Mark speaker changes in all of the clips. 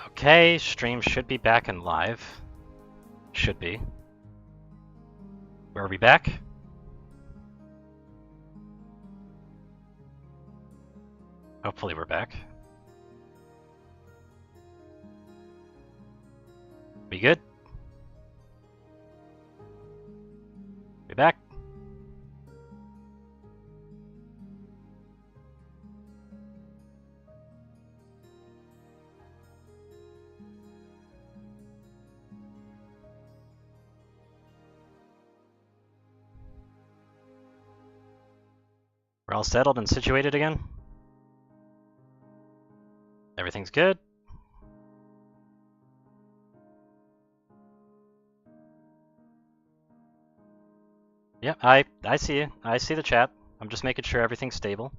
Speaker 1: Okay, stream should be back and live. Should be. Where are we back? Hopefully we're back. We good? We back? We're all settled and situated again? Everything's good? Yeah, I see you. I see the chat. I'm just making sure everything's stable.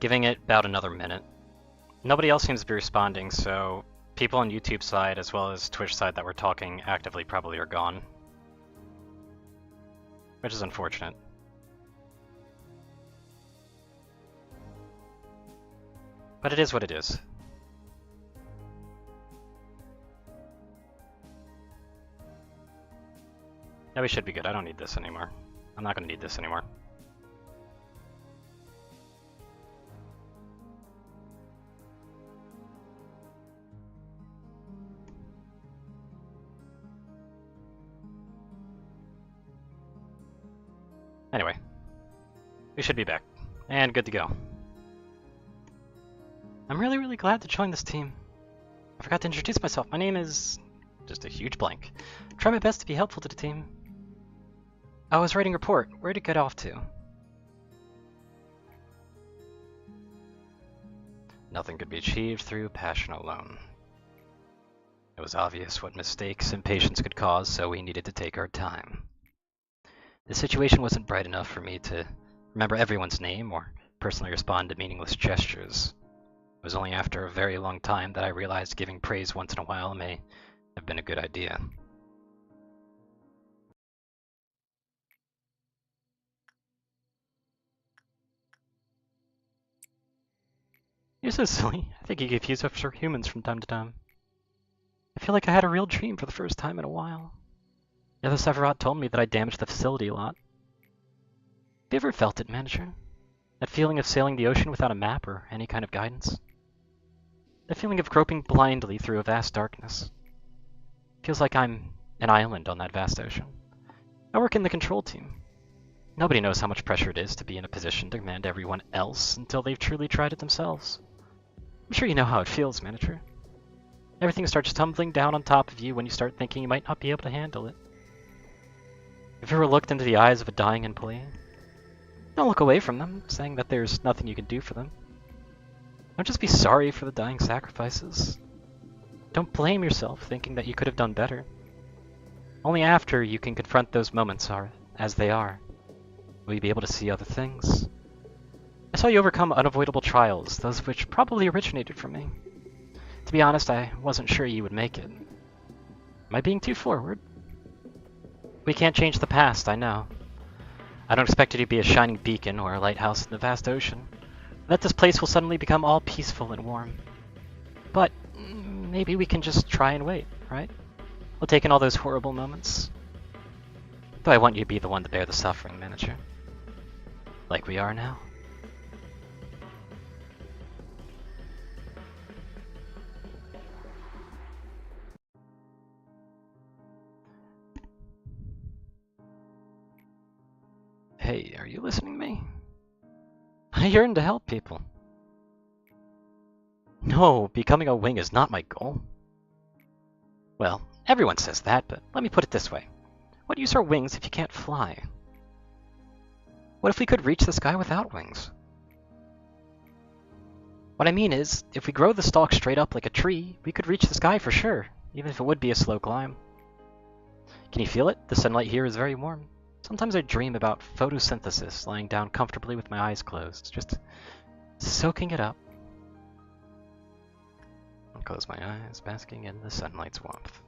Speaker 1: Giving it about another minute. Nobody else seems to be responding, so people on YouTube side as well as Twitch side that were talking actively probably are gone. Which is unfortunate. But it is what it is. Yeah, we should be good. I don't need this anymore. I'm not going to need this anymore. Anyway, we should be back. And good to go. I'm really glad to join this team. I forgot to introduce myself. My name is... just a huge blank. Try my best to be helpful to the team. I was writing a report. Where'd it get off to? Nothing could be achieved through passion alone. It was obvious what mistakes impatience could cause, so we needed to take our time. The situation wasn't bright enough for me to remember everyone's name or personally respond to meaningless gestures. It was only after a very long time that I realized giving praise once in a while may have been a good idea. You're so silly. I think you confuse us for humans from time to time. I feel like I had a real dream for the first time in a while. The other Sephiroth told me that I damaged the facility a lot. Have you ever felt it, Manager? That feeling of sailing the ocean without a map or any kind of guidance? That feeling of groping blindly through a vast darkness. Feels like I'm an island on that vast ocean. I work in the control team. Nobody knows how much pressure it is to be in a position to command everyone else until they've truly tried it themselves. I'm sure you know how it feels, Manager. Everything starts tumbling down on top of you when you start thinking you might not be able to handle it. Have you ever looked into the eyes of a dying employee? Don't look away from them, saying that there's nothing you can do for them. Don't just be sorry for the dying sacrifices. Don't blame yourself, thinking that you could have done better. Only after you can confront those moments as they are, will you be able to see other things. I saw you overcome unavoidable trials, those of which probably originated from me. To be honest, I wasn't sure you would make it. Am I being too forward? We can't change the past, I know. I don't expect it to be a shining beacon or a lighthouse in the vast ocean, that this place will suddenly become all peaceful and warm. But maybe we can just try and wait, right? We'll take in all those horrible moments. Though I want you to be the one to bear the suffering, Manager. Like we are now. Hey, are you listening to me? I yearn to help people. No, becoming a wing is not my goal. Well, everyone says that, but let me put it this way. What use are wings if you can't fly? What if we could reach the sky without wings? What I mean is, if we grow the stalk straight up like a tree, we could reach the sky for sure, even if it would be a slow climb. Can you feel it? The sunlight here is very warm. Sometimes I dream about photosynthesis, lying down comfortably with my eyes closed, just soaking it up. I'll close my eyes, basking in the sunlight's warmth.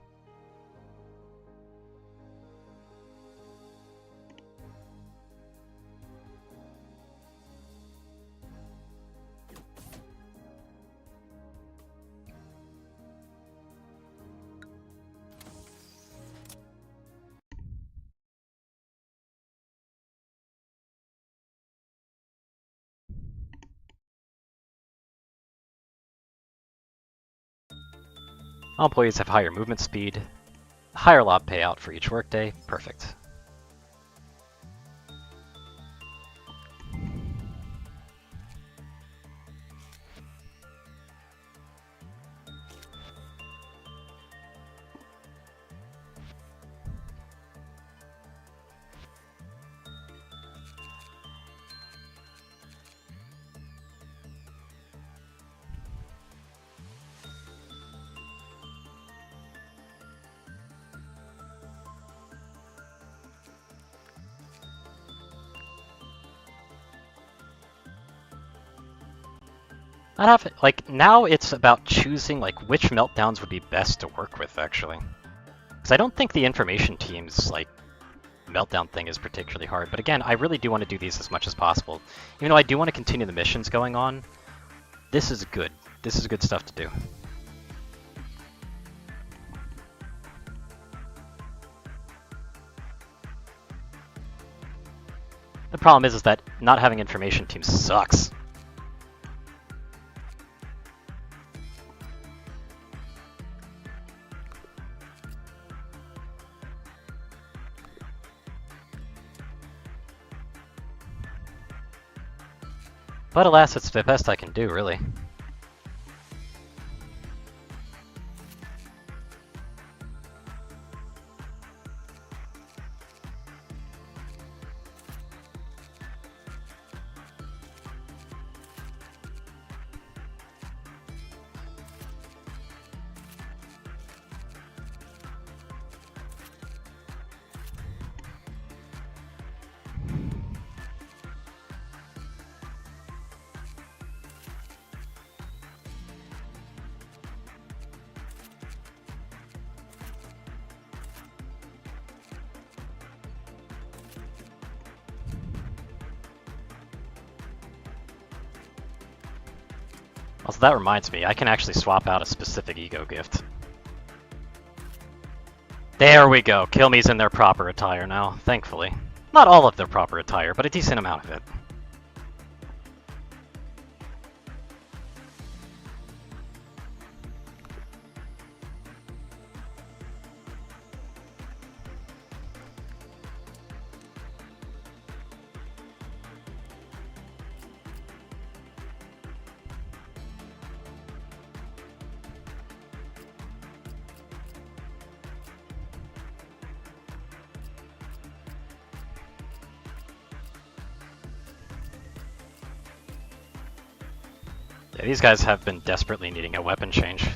Speaker 1: All employees have higher movement speed, higher lob payout for each workday. Perfect. Not have it, like, now it's about choosing like which meltdowns would be best to work with, actually. Because I don't think the information team's like meltdown thing is particularly hard. But again, I really do want to do these as much as possible. Even though I do want to continue the missions going on, this is good. This is good stuff to do. The problem is that not having information teams sucks. But alas, it's the best I can do, really. Also, that reminds me, I can actually swap out a specific ego gift. There we go. Kill me's in their proper attire now, thankfully. Not all of their proper attire, but a decent amount of it. Yeah, these guys have been desperately needing a weapon change.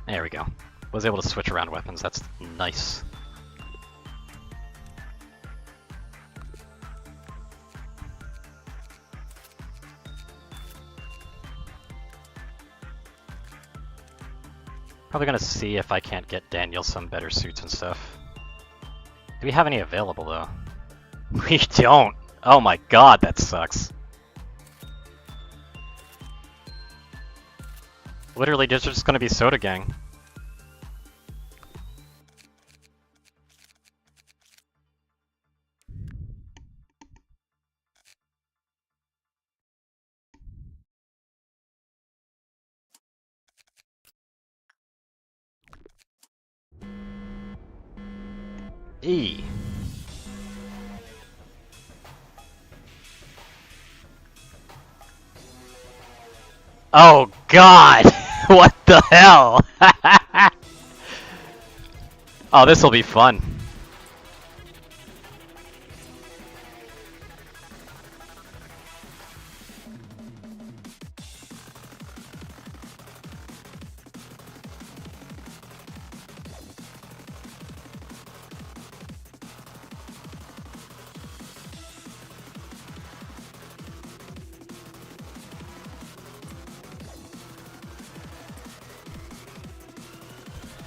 Speaker 1: There we go. Was able to switch around weapons, that's nice. Probably gonna see if I can't get Daniel some better suits and stuff. Do we have any available though? We don't! Oh my god, that sucks. Literally, there's just gonna be Soda Gang. E. Oh god! What the hell? Oh, this'll be fun.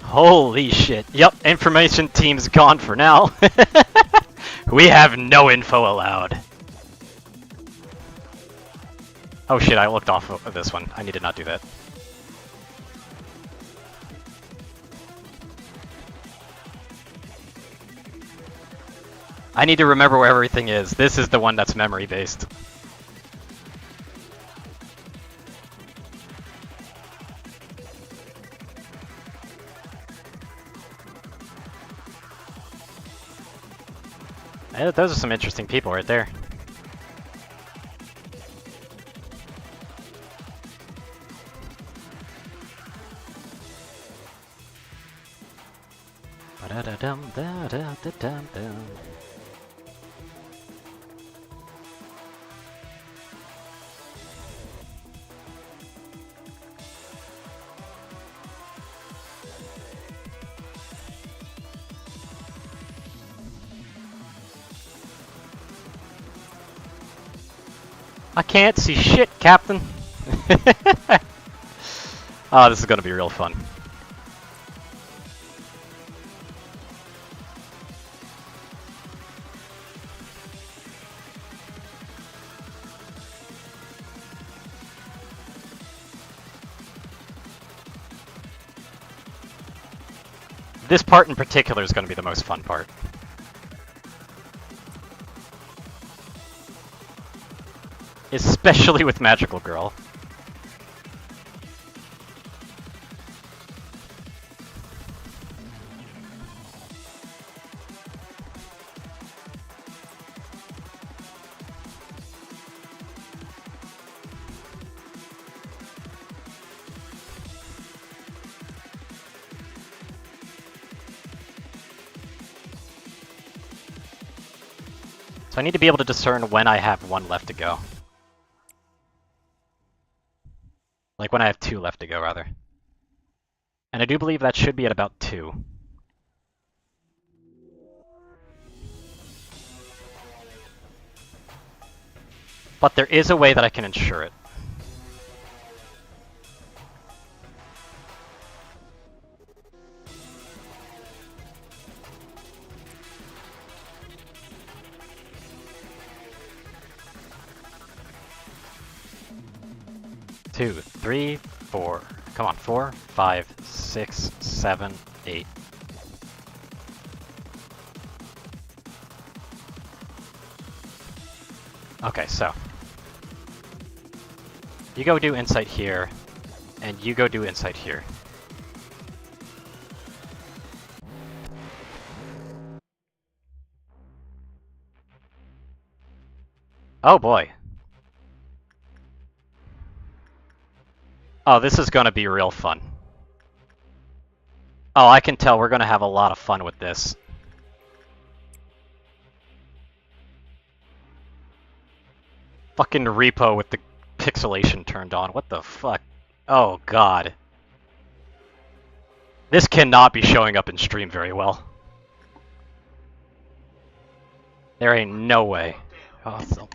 Speaker 1: Holy shit. Yep, information team's gone for now. We have no info allowed. Oh shit, I looked off of this one. I need to not do that. I need to remember where everything is. This is the one that's memory-based. Those are some interesting people right there. I can't see shit, Captain. Oh, this is gonna be real fun. This part in particular is gonna be the most fun part. Especially with Magical Girl. So I need to be able to discern when I have one left to go. Like when I have two left to go, rather. And I do believe that should be at about 2. But there is a way that I can ensure it. Two, 3, 4. Come on, 4, 5, 6, 7, 8. Okay, so you go do insight here, and you go do insight here. Oh boy. Oh, this is gonna be real fun. Oh, I can tell we're gonna have a lot of fun with this. Fucking repo with the pixelation turned on. What the fuck? Oh god. This cannot be showing up in stream very well. There ain't no way. Oh, so...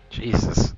Speaker 1: Jesus.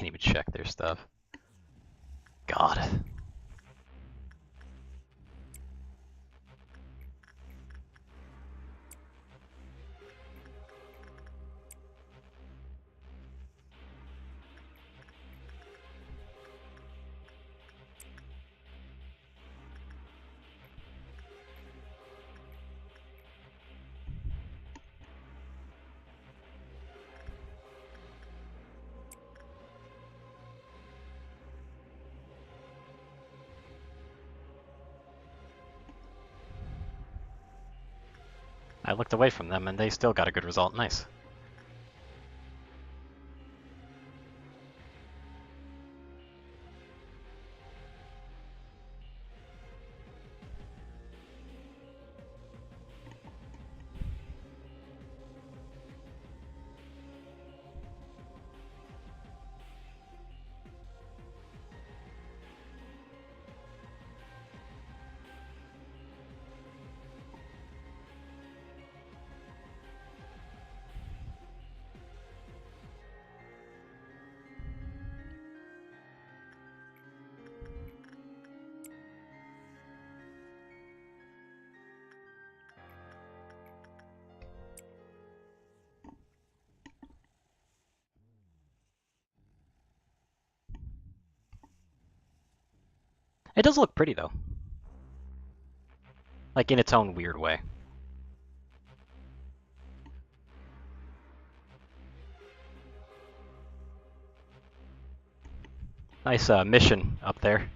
Speaker 1: can't even check their stuff. God. I looked away from them and they still got a good result. Nice. It does look pretty though. Like in its own weird way. Nice mission up there.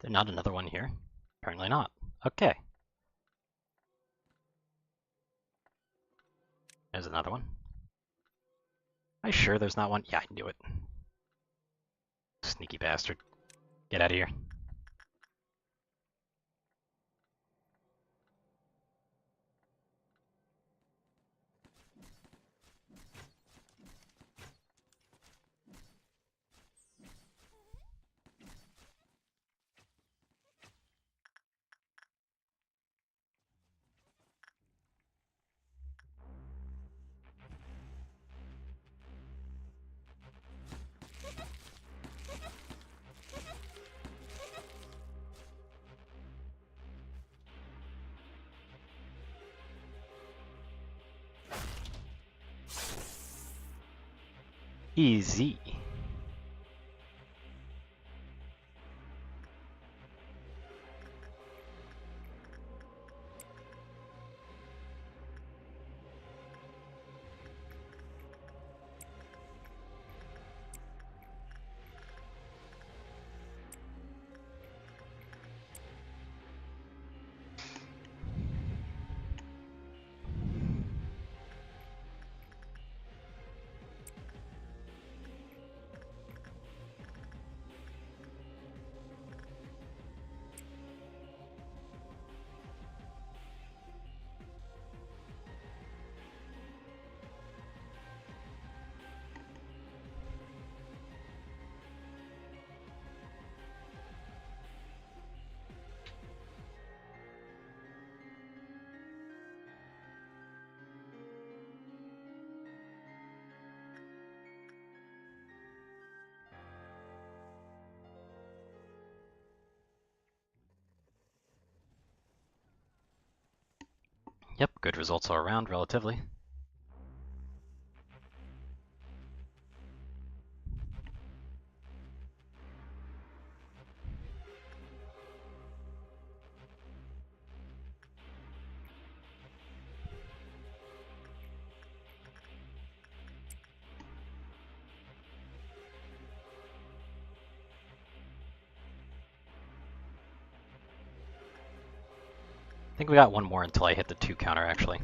Speaker 1: There's not another one here. Apparently not. Okay. There's another one. Are you sure there's not one? Yeah, I knew it. Sneaky bastard. Get out of here. Easy. good results all around, relatively. I think we got one more until I hit the 2 counter, actually.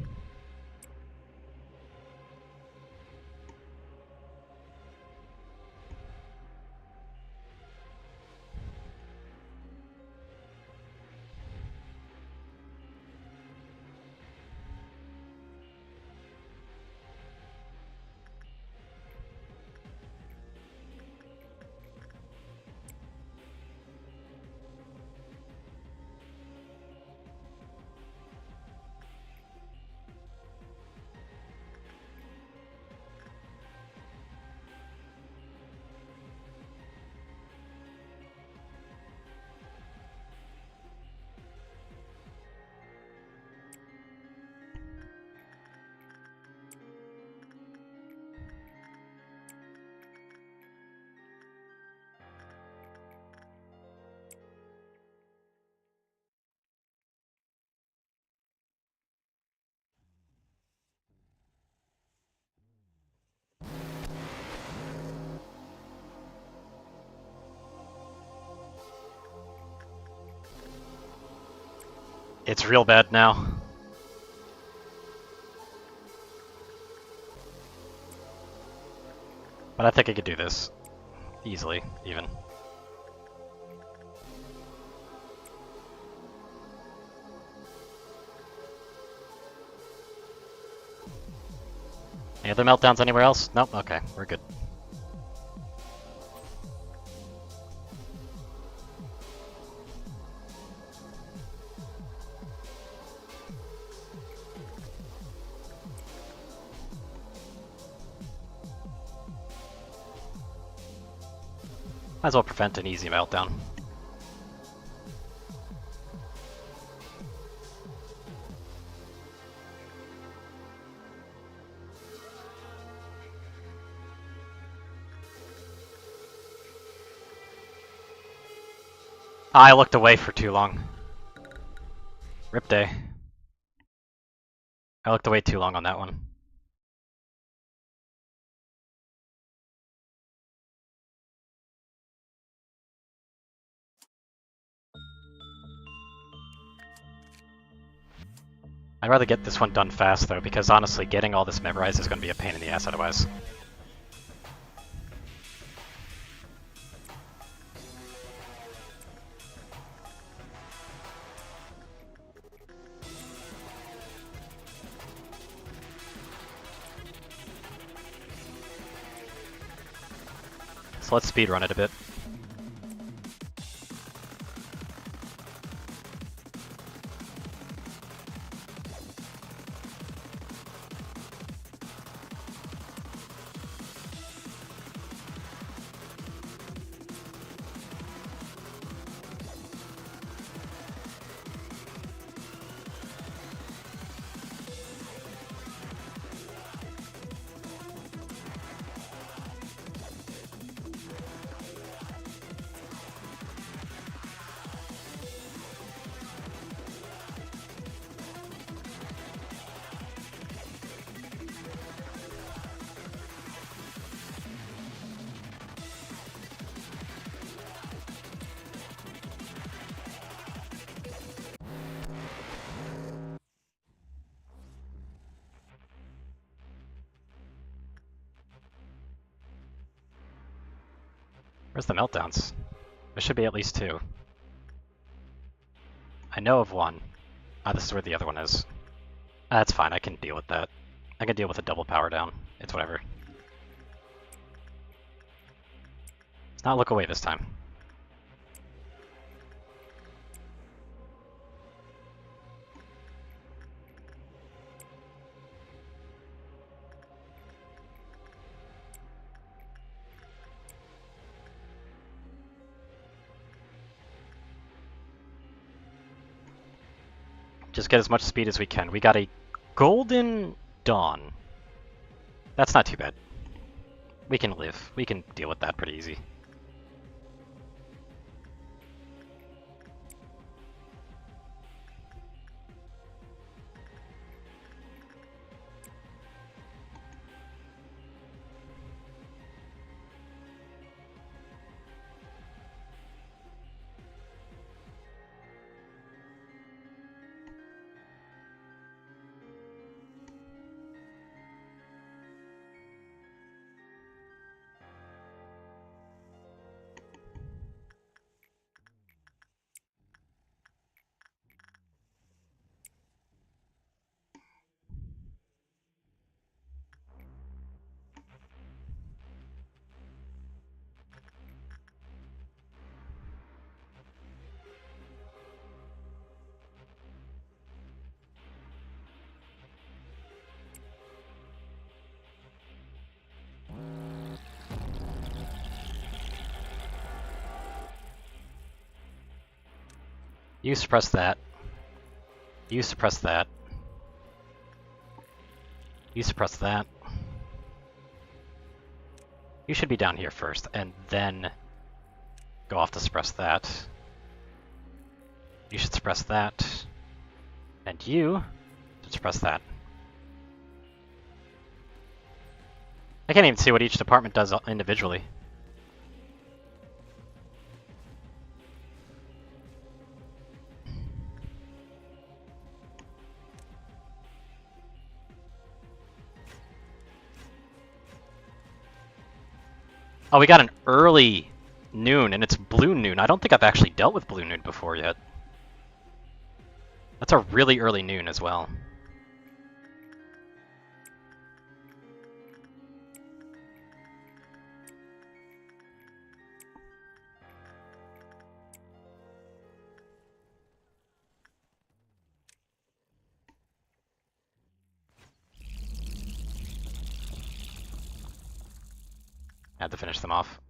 Speaker 1: It's real bad now. But I think I could do this. Easily, even. Any other meltdowns anywhere else? Nope, okay, we're good. Might as well prevent an easy meltdown. I looked away for too long. Rip day. I looked away too long on that one. I'd rather get this one done fast though, because honestly, getting all this memorized is going to be a pain in the ass otherwise. So let's speedrun it a bit. Where's the meltdowns? There should be at least 2. I know of one. Ah, this is where the other one is. That's fine, I can deal with that. I can deal with a double power down. It's whatever. Let's not look away this time. Just get as much speed as we can. We got a Golden Dawn. That's not too bad. We can live. We can deal with that pretty easy. You suppress that. You suppress that. You suppress that. You should be down here first, and then go off to suppress that. You should suppress that. And you should suppress that. I can't even see what each department does individually. Oh, we got an early noon, and it's blue noon. I don't think I've actually dealt with blue noon before yet. That's a really early noon as well. Had to finish them off.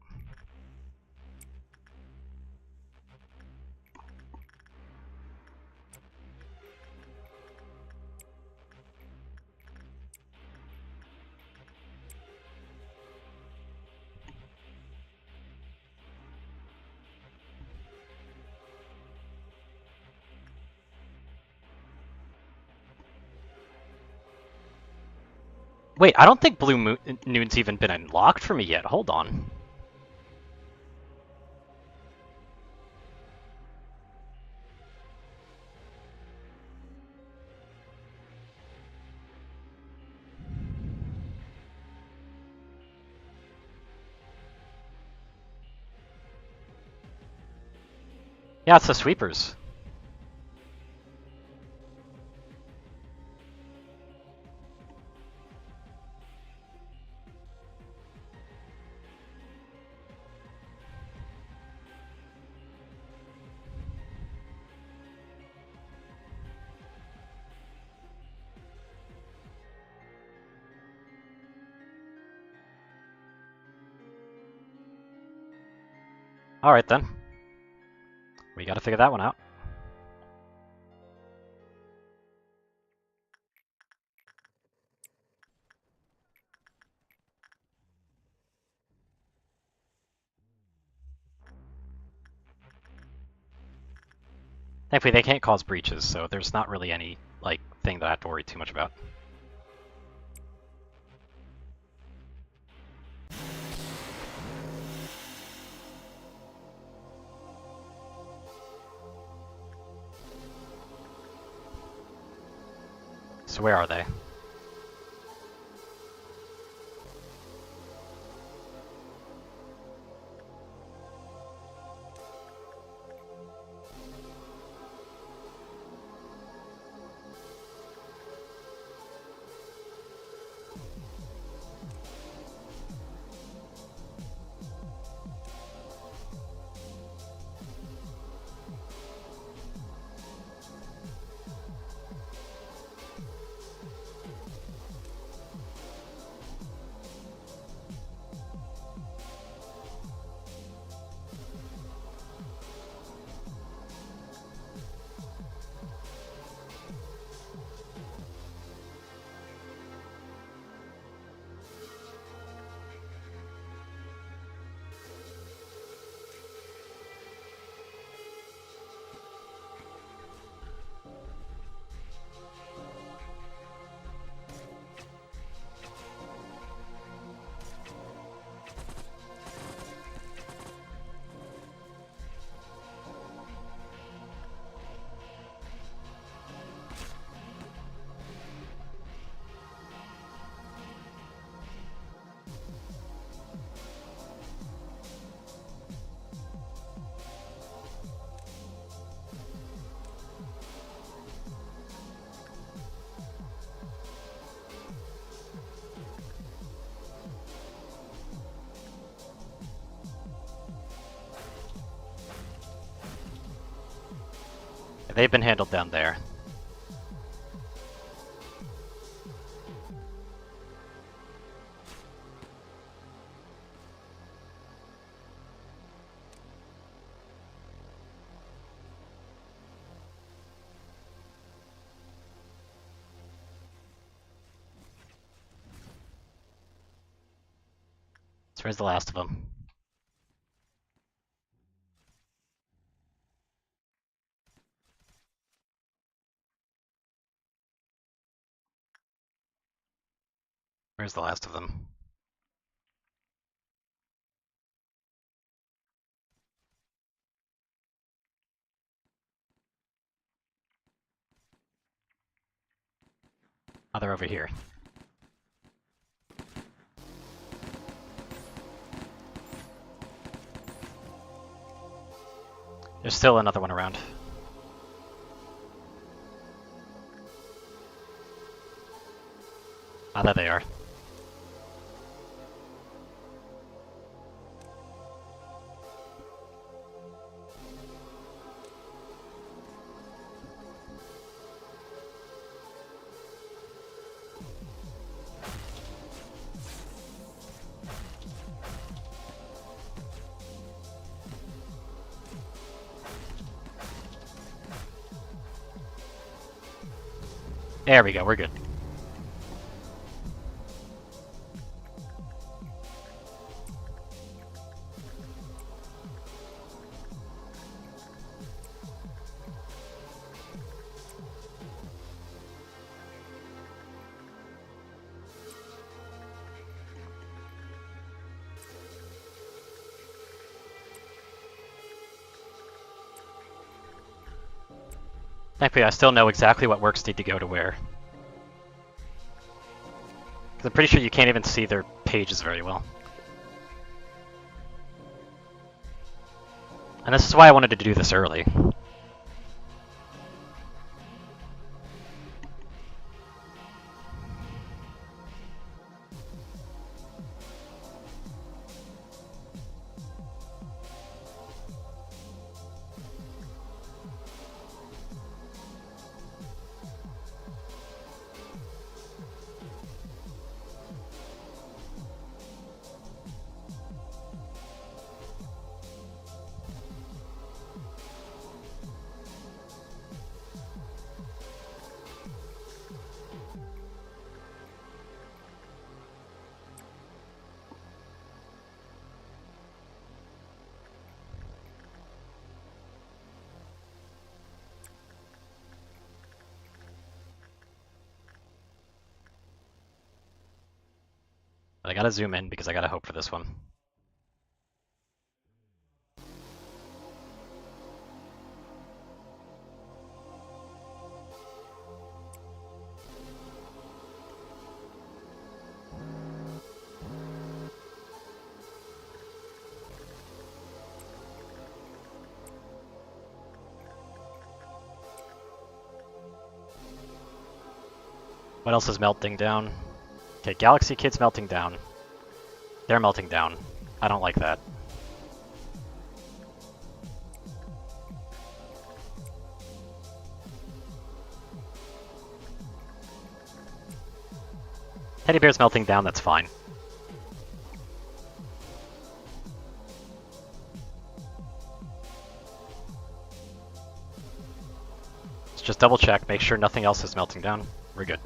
Speaker 1: Wait, I don't think Blue Noon's even been unlocked for me yet. Hold on. Yeah, it's the sweepers. Alright then. We gotta figure that one out. Thankfully, they can't cause breaches, so there's not really any, like, thing that I have to worry too much about. So where are they? They've been handled down there. So where's the last of them? Where's the last of them? Oh, they're over here. There's still another one around. Ah, there they are. There we go, we're good. Thankfully, I still know exactly what works need to go to where. Because I'm pretty sure you can't even see their pages very well. And this is why I wanted to do this early. But I gotta zoom in because I gotta hope for this one. What else is melting down? Okay, Galaxy Kid's melting down. They're melting down. I don't like that. Teddy Bear's melting down, that's fine. Let's just double check, make sure nothing else is melting down. We're good.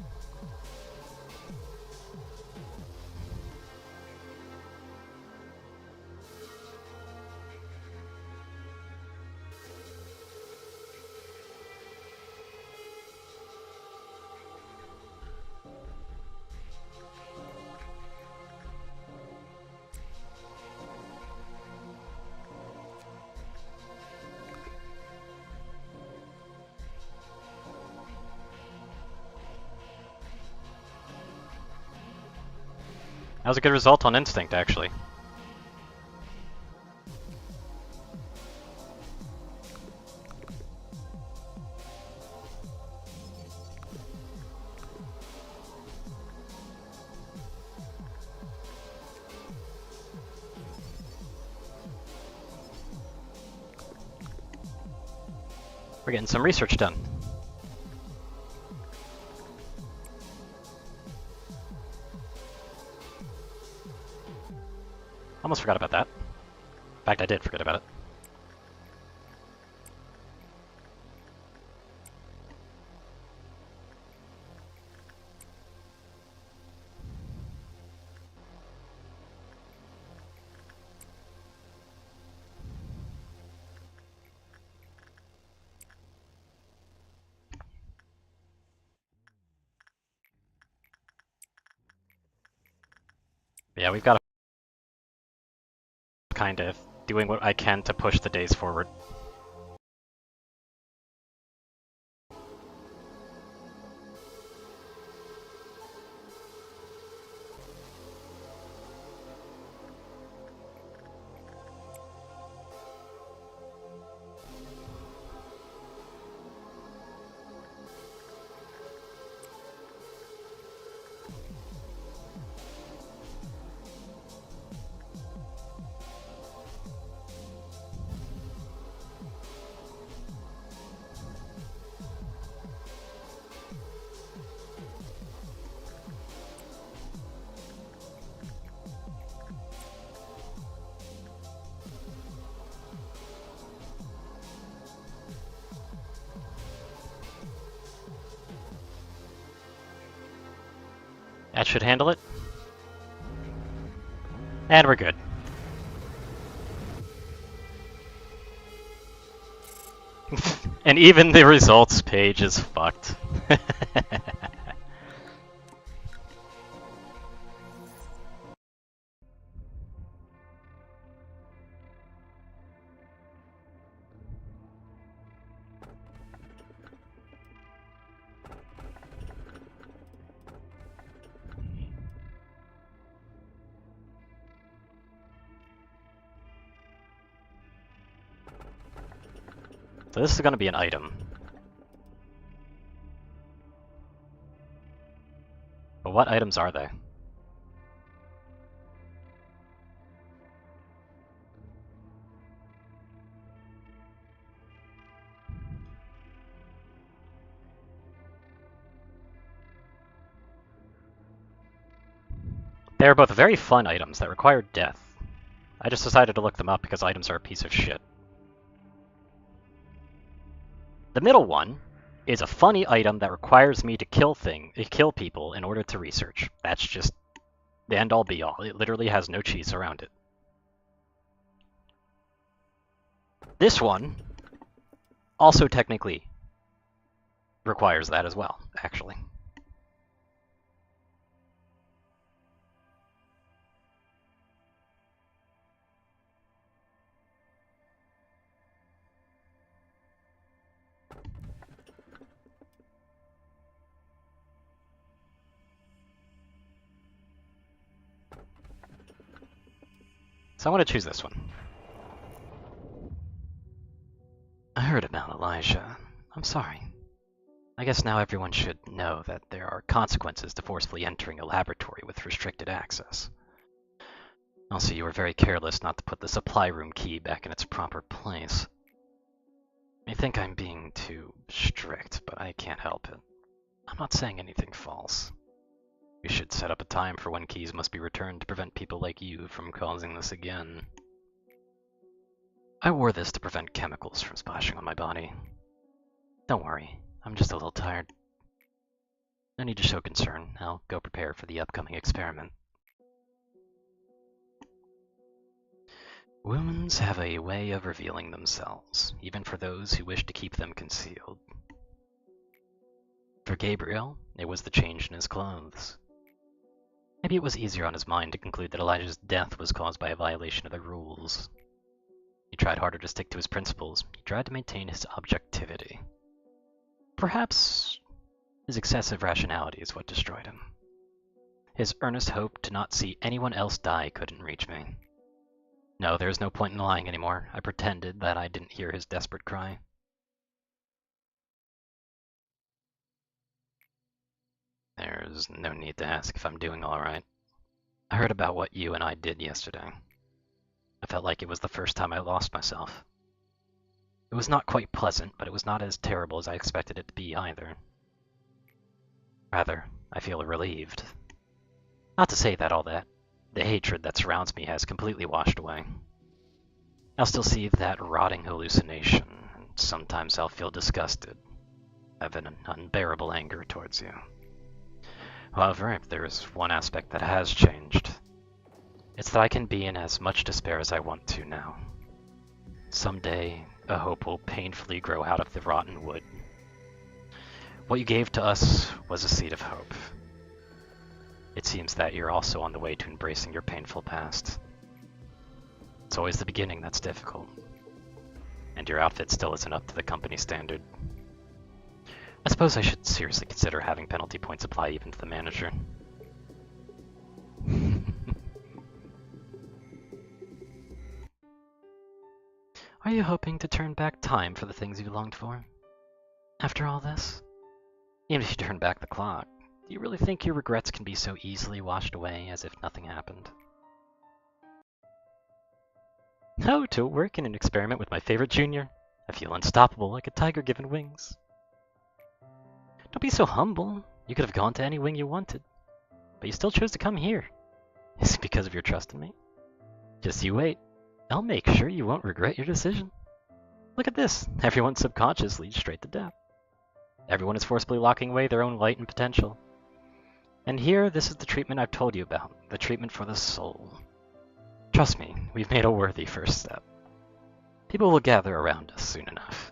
Speaker 1: That was a good result on Instinct, actually. We're getting some research done. Almost forgot about that. In fact, I did forget about it. Yeah, we've got to kind of doing what I can to push the days forward. That should handle it. And we're good. And even the results page is fucked. So this is going to be an item. But what items are they? They are both very fun items that require death. I just decided to look them up because items are a piece of shit. The middle one is a funny item that requires me to kill people in order to research. That's just the end-all be-all. It literally has no cheese around it. This one also technically requires that as well, actually. So I want to choose this one. I heard about Elijah. I'm sorry. I guess now everyone should know that there are consequences to forcefully entering a laboratory with restricted access. Also, you were very careless not to put the supply room key back in its proper place. You think I'm being too strict, but I can't help it. I'm not saying anything false. We should set up a time for when keys must be returned to prevent people like you from causing this again. I wore this to prevent chemicals from splashing on my body. Don't worry, I'm just a little tired. No need to show concern. I'll go prepare for the upcoming experiment. Wounds have a way of revealing themselves, even for those who wish to keep them concealed. For Gabriel, it was the change in his clothes. Maybe it was easier on his mind to conclude that Elijah's death was caused by a violation of the rules. He tried harder to stick to his principles. He tried to maintain his objectivity. Perhaps his excessive rationality is what destroyed him. His earnest hope to not see anyone else die couldn't reach me. No, there is no point in lying anymore. I pretended that I didn't hear his desperate cry. There's no need to ask if I'm doing all right. I heard about what you and I did yesterday. I felt like it was the first time I lost myself. It was not quite pleasant, but it was not as terrible as I expected it to be either. Rather, I feel relieved. Not to say that the hatred that surrounds me has completely washed away. I'll still see that rotting hallucination, and sometimes I'll feel disgusted. I have an unbearable anger towards you. However, there is one aspect that has changed. It's that I can be in as much despair as I want to now. Someday, a hope will painfully grow out of the rotten wood. What you gave to us was a seed of hope. It seems that you're also on the way to embracing your painful past. It's always the beginning that's difficult. And your outfit still isn't up to the company standard. I suppose I should seriously consider having penalty points apply even to the manager. Are you hoping to turn back time for the things you longed for? After all this? Even if you turn back the clock, do you really think your regrets can be so easily washed away as if nothing happened? Oh, to work in an experiment with my favorite junior. I feel unstoppable, like a tiger given wings. Don't be so humble. You could have gone to any wing you wanted. But you still chose to come here. Is it because of your trust in me? Just you wait. I'll make sure you won't regret your decision. Look at this. Everyone's subconscious leads straight to death. Everyone is forcibly locking away their own light and potential. And here, this is the treatment I've told you about. The treatment for the soul. Trust me, we've made a worthy first step. People will gather around us soon enough.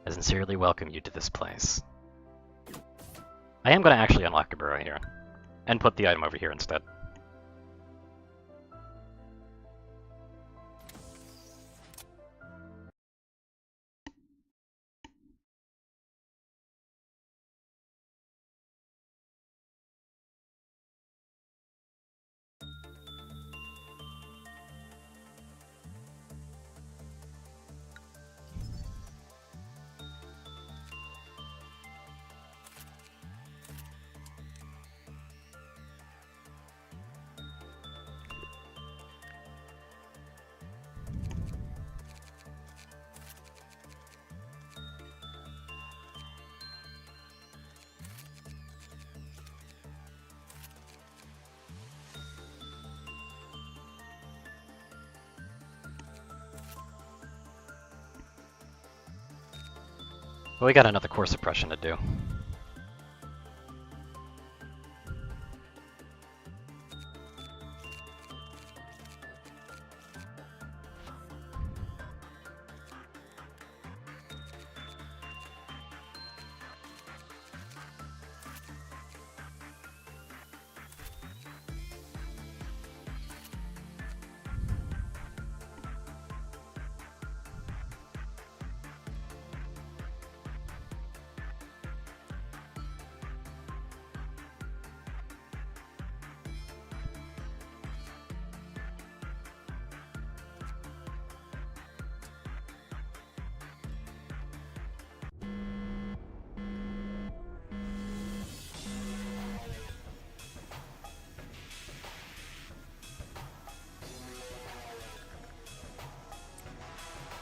Speaker 1: I sincerely welcome you to this place. I am going to actually unlock a burrow here. And put the item over here instead. Well, we got another core suppression to do.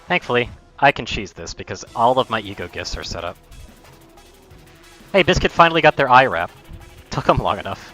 Speaker 1: Thankfully, I can cheese this because all of my ego gifts are set up. Hey, Biscuit finally got their eye wrap. Took them long enough.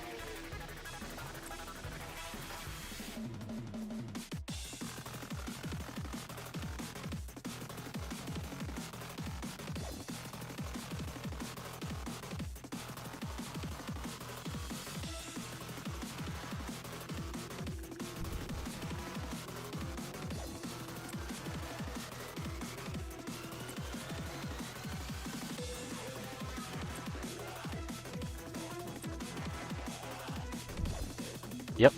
Speaker 1: Yep.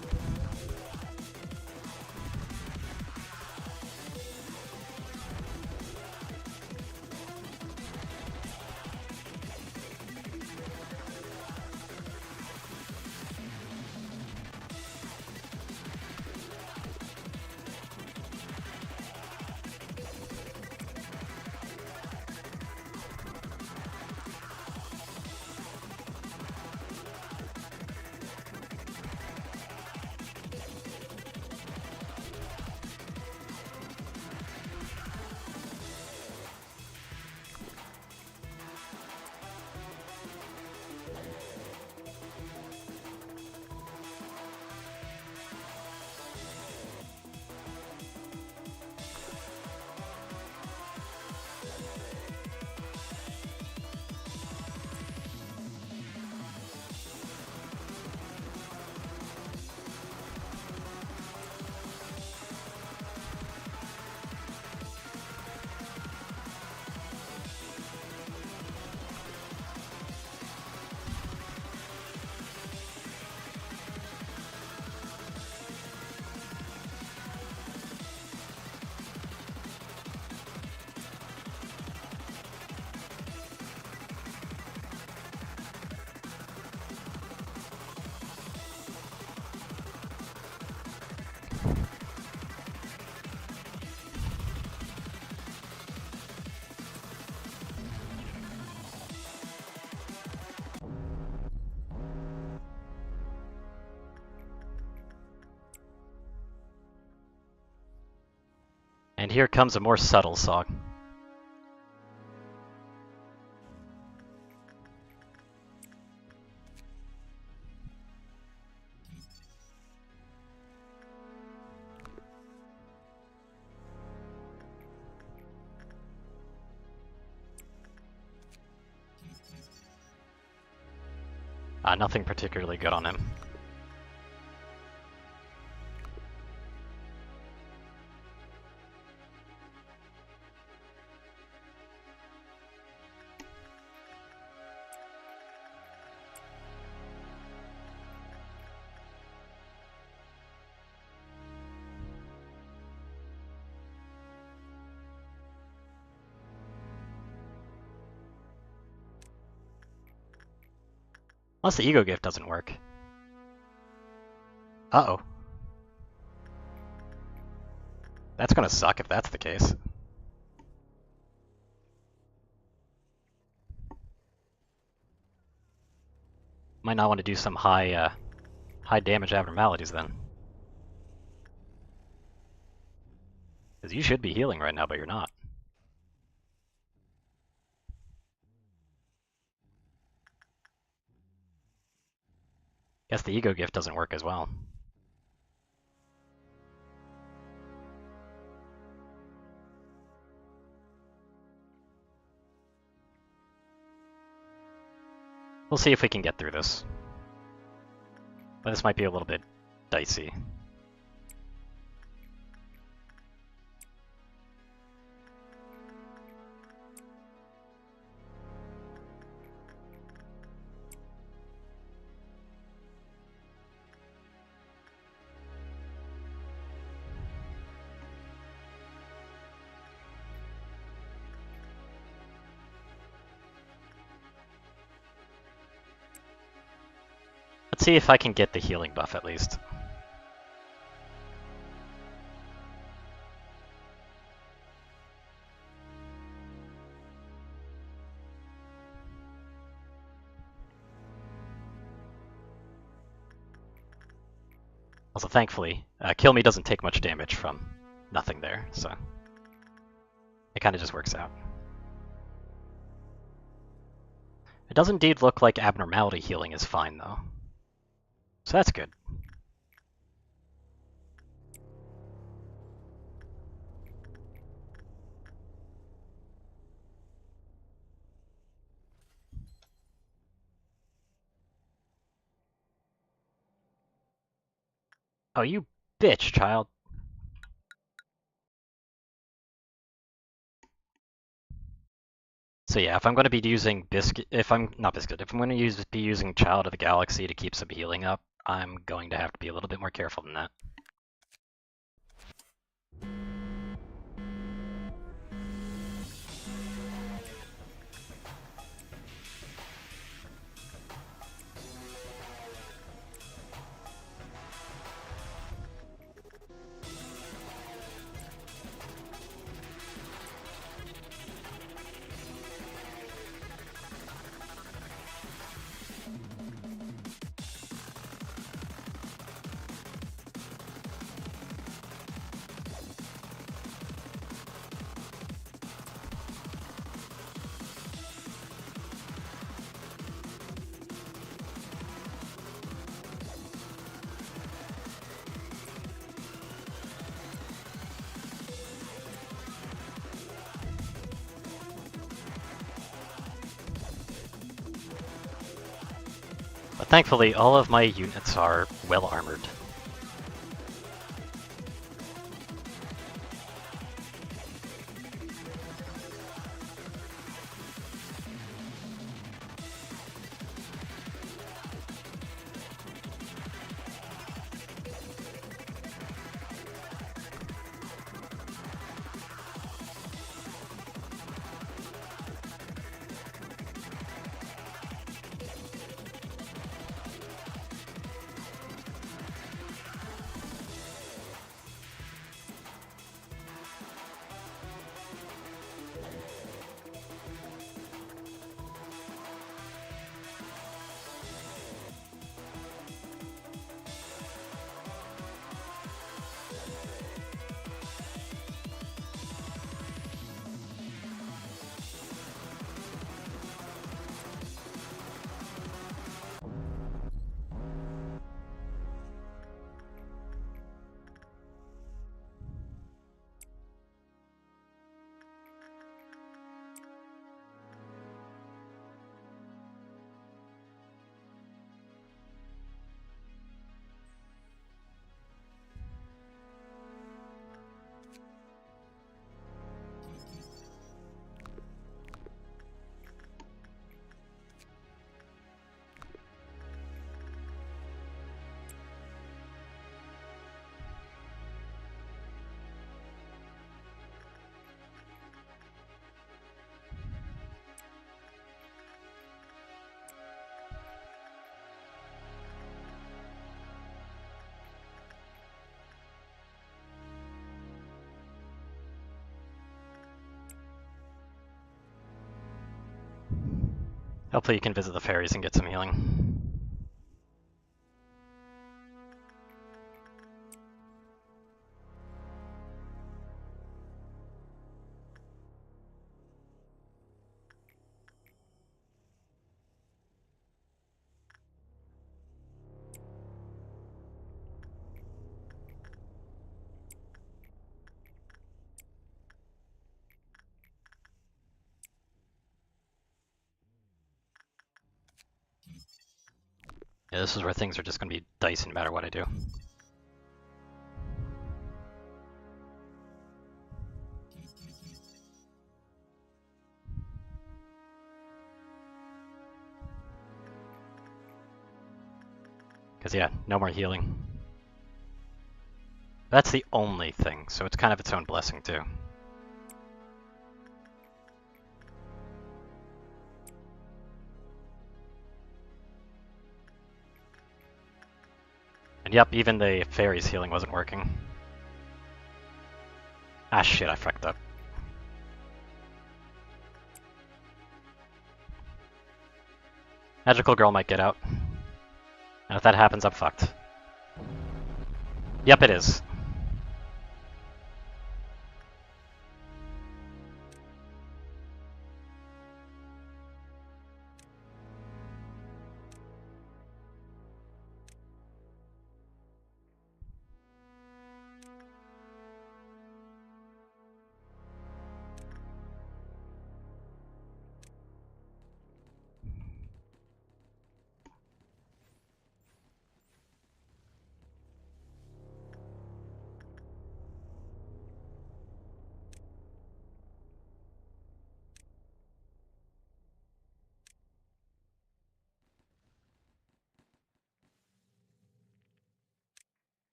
Speaker 1: And here comes a more subtle song. Nothing particularly good on him. Unless the ego gift doesn't work. Uh-oh. That's gonna suck if that's the case. Might not want to do some high damage abnormalities then. Because you should be healing right now, but you're not. Guess the ego gift doesn't work as well. We'll see if we can get through this. But this might be a little bit dicey. Let's see if I can get the healing buff at least. Also, thankfully, Kill Me doesn't take much damage from nothing there, so it kind of just works out. It does indeed look like abnormality healing is fine, though. So that's good. Oh, you bitch, child. So yeah, if I'm going to be using if I'm going to be using Child of the Galaxy to keep some healing up, I'm going to have to be a little bit more careful than that. But thankfully, all of my units are well armored. Hopefully you can visit the fairies and get some healing. Yeah, this is where things are just going to be dicey no matter what I do. Because yeah, no more healing. That's the only thing, so it's kind of its own blessing too. And yep, even the fairies healing wasn't working. Ah shit, I fucked up. Magical girl might get out. And if that happens, I'm fucked. Yep, it is.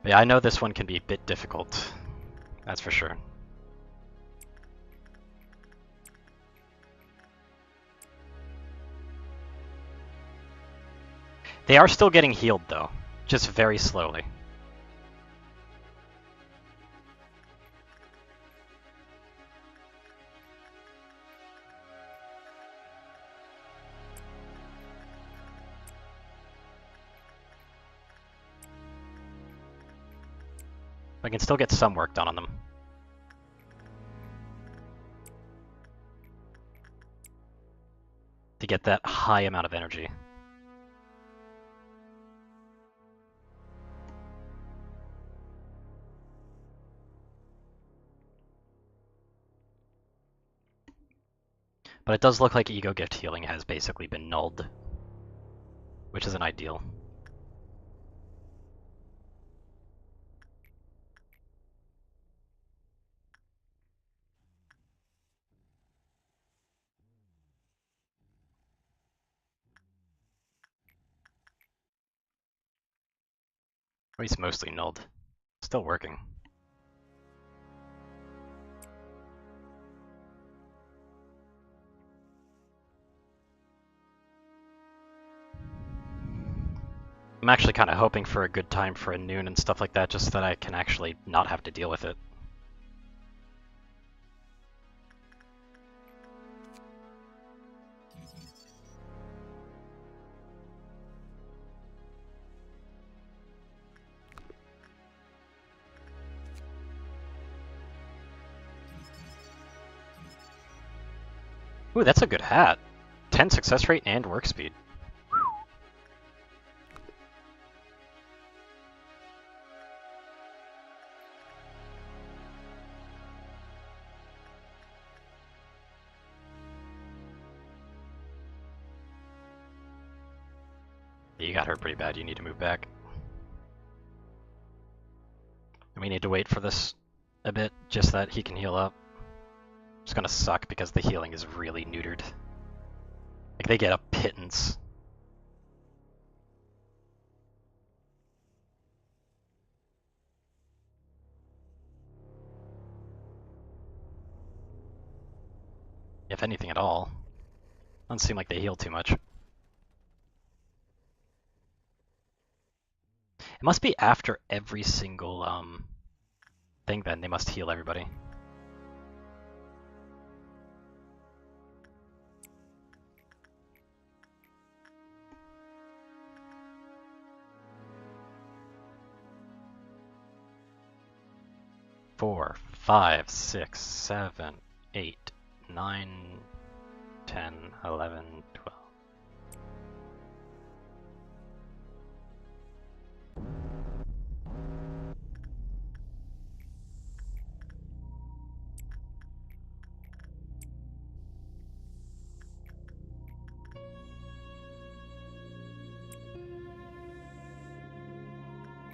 Speaker 1: But yeah, I know this one can be a bit difficult. That's for sure. They are still getting healed though, just very slowly. I can still get some work done on them. To get that high amount of energy. But it does look like ego gift healing has basically been nulled, which isn't ideal. Or at least mostly nulled. Still working. I'm actually kind of hoping for a good time for a noon and stuff like that, just so that I can actually not have to deal with it. Ooh, that's a good hat. 10 success rate and work speed. You got hurt pretty bad, you need to move back. And we need to wait for this a bit, just so that he can heal up. It's gonna suck because the healing is really neutered. Like, they get a pittance. if anything at all. Doesn't seem like they heal too much. It must be after every single thing then, they must heal everybody. Four, 5, 6, 7, 8, 9, 10, 11, 12.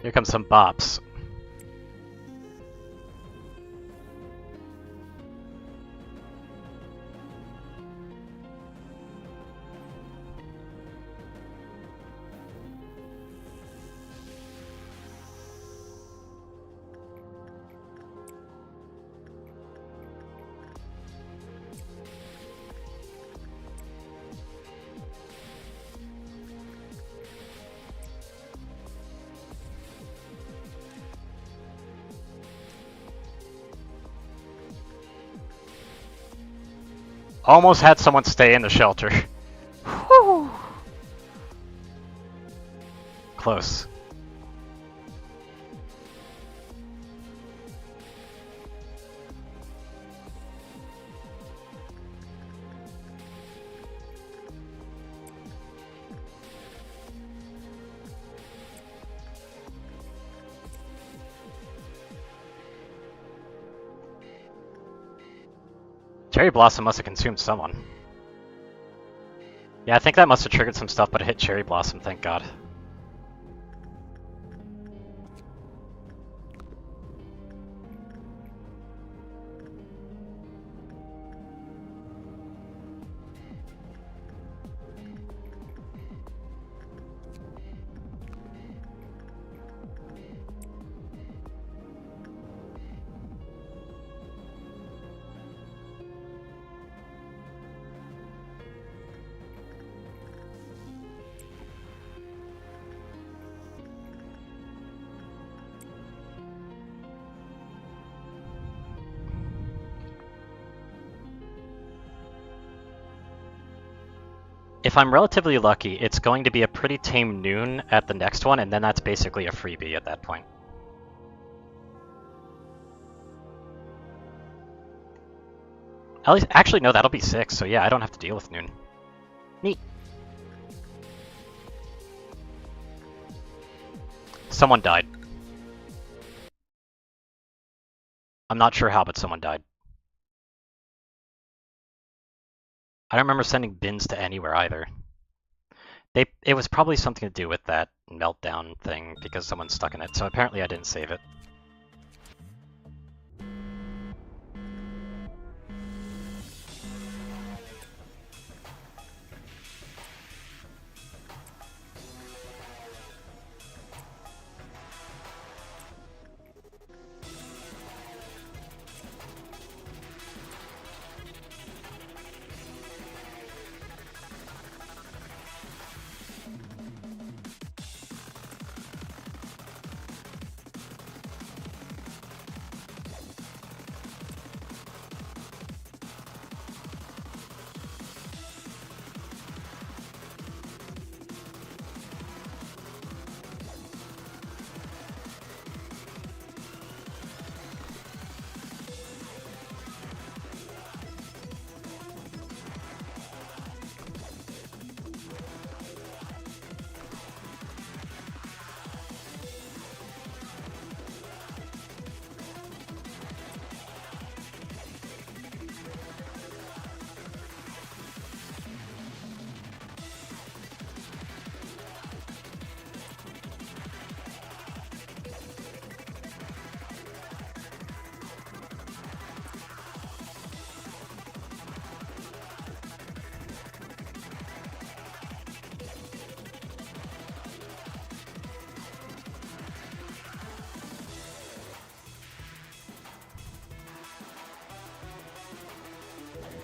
Speaker 1: Here comes some bops. Almost had someone stay in the shelter. Whew. Close. Cherry Blossom must have consumed someone. Yeah, I think that must have triggered some stuff, but it hit Cherry Blossom, thank God. If I'm relatively lucky, it's going to be a pretty tame noon at the next one, and then that's basically a freebie at that point. At least, actually, no, that'll be 6, so yeah, I don't have to deal with noon. Neat. Someone died. I'm not sure how, but someone died. I don't remember sending bins to anywhere either. It was probably something to do with that meltdown thing because someone's stuck in it, so apparently I didn't save it.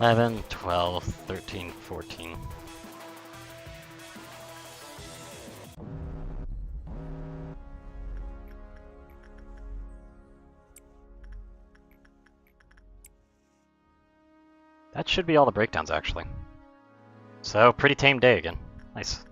Speaker 1: 11, 12, 13, 14. That should be all the breakdowns, actually. So, pretty tame day again. Nice.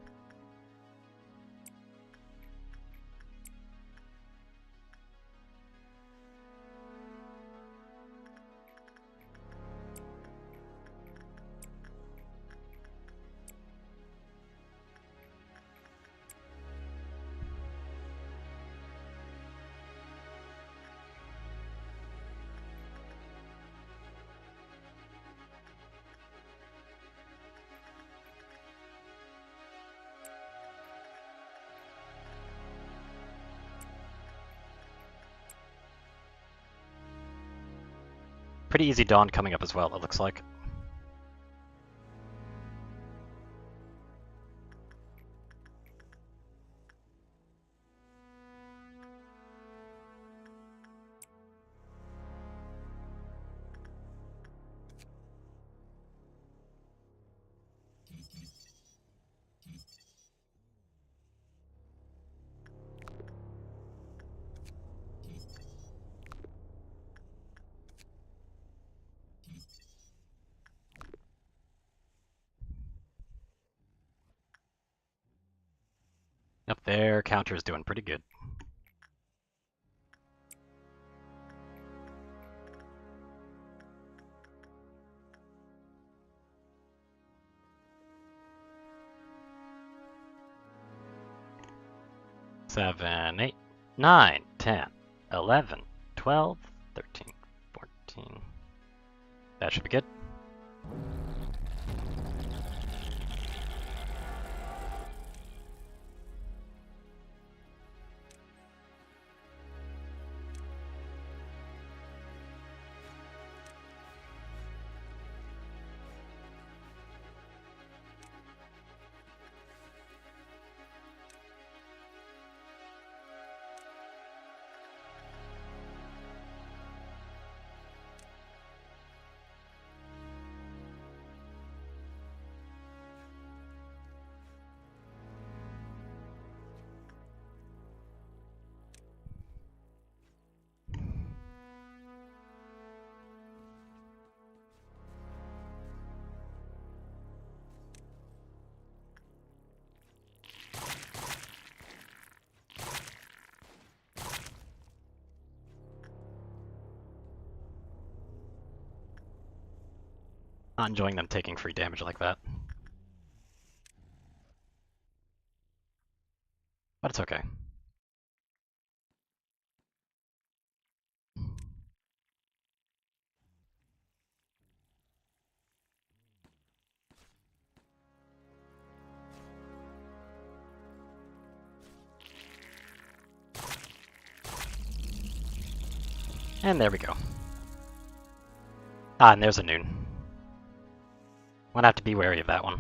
Speaker 1: Pretty easy dawn coming up as well, it looks like. Yep, their counter is doing pretty good. Seven, 8, 9, 10, 11, 12, 13, 14. That should be good. Not enjoying them taking free damage like that. But it's okay. And there we go. Ah, and there's a noon. One have to be wary of that one.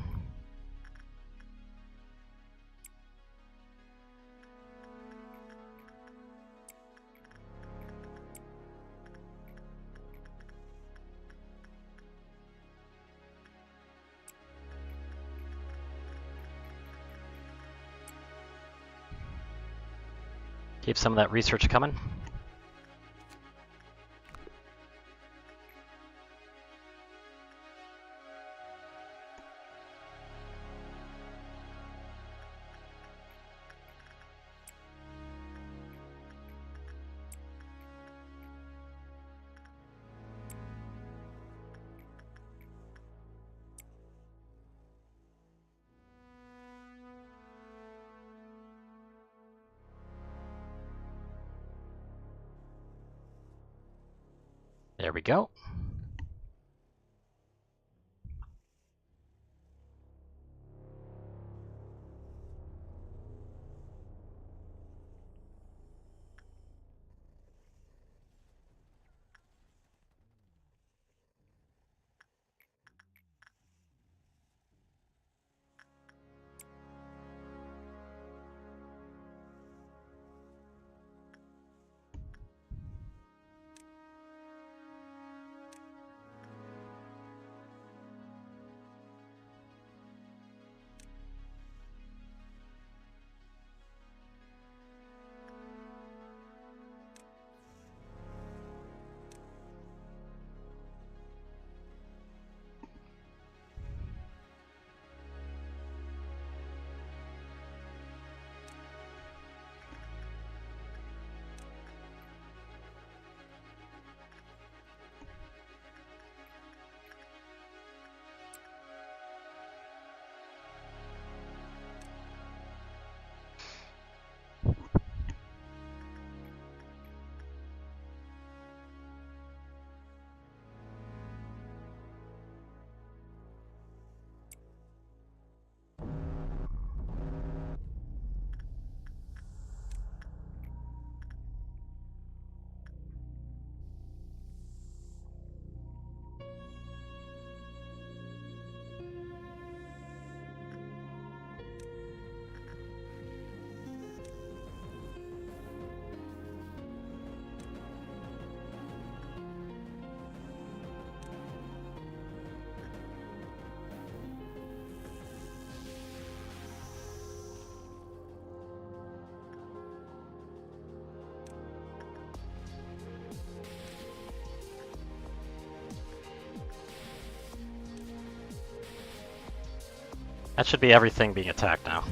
Speaker 1: Keep some of that research coming. There we go. That should be everything being attacked now.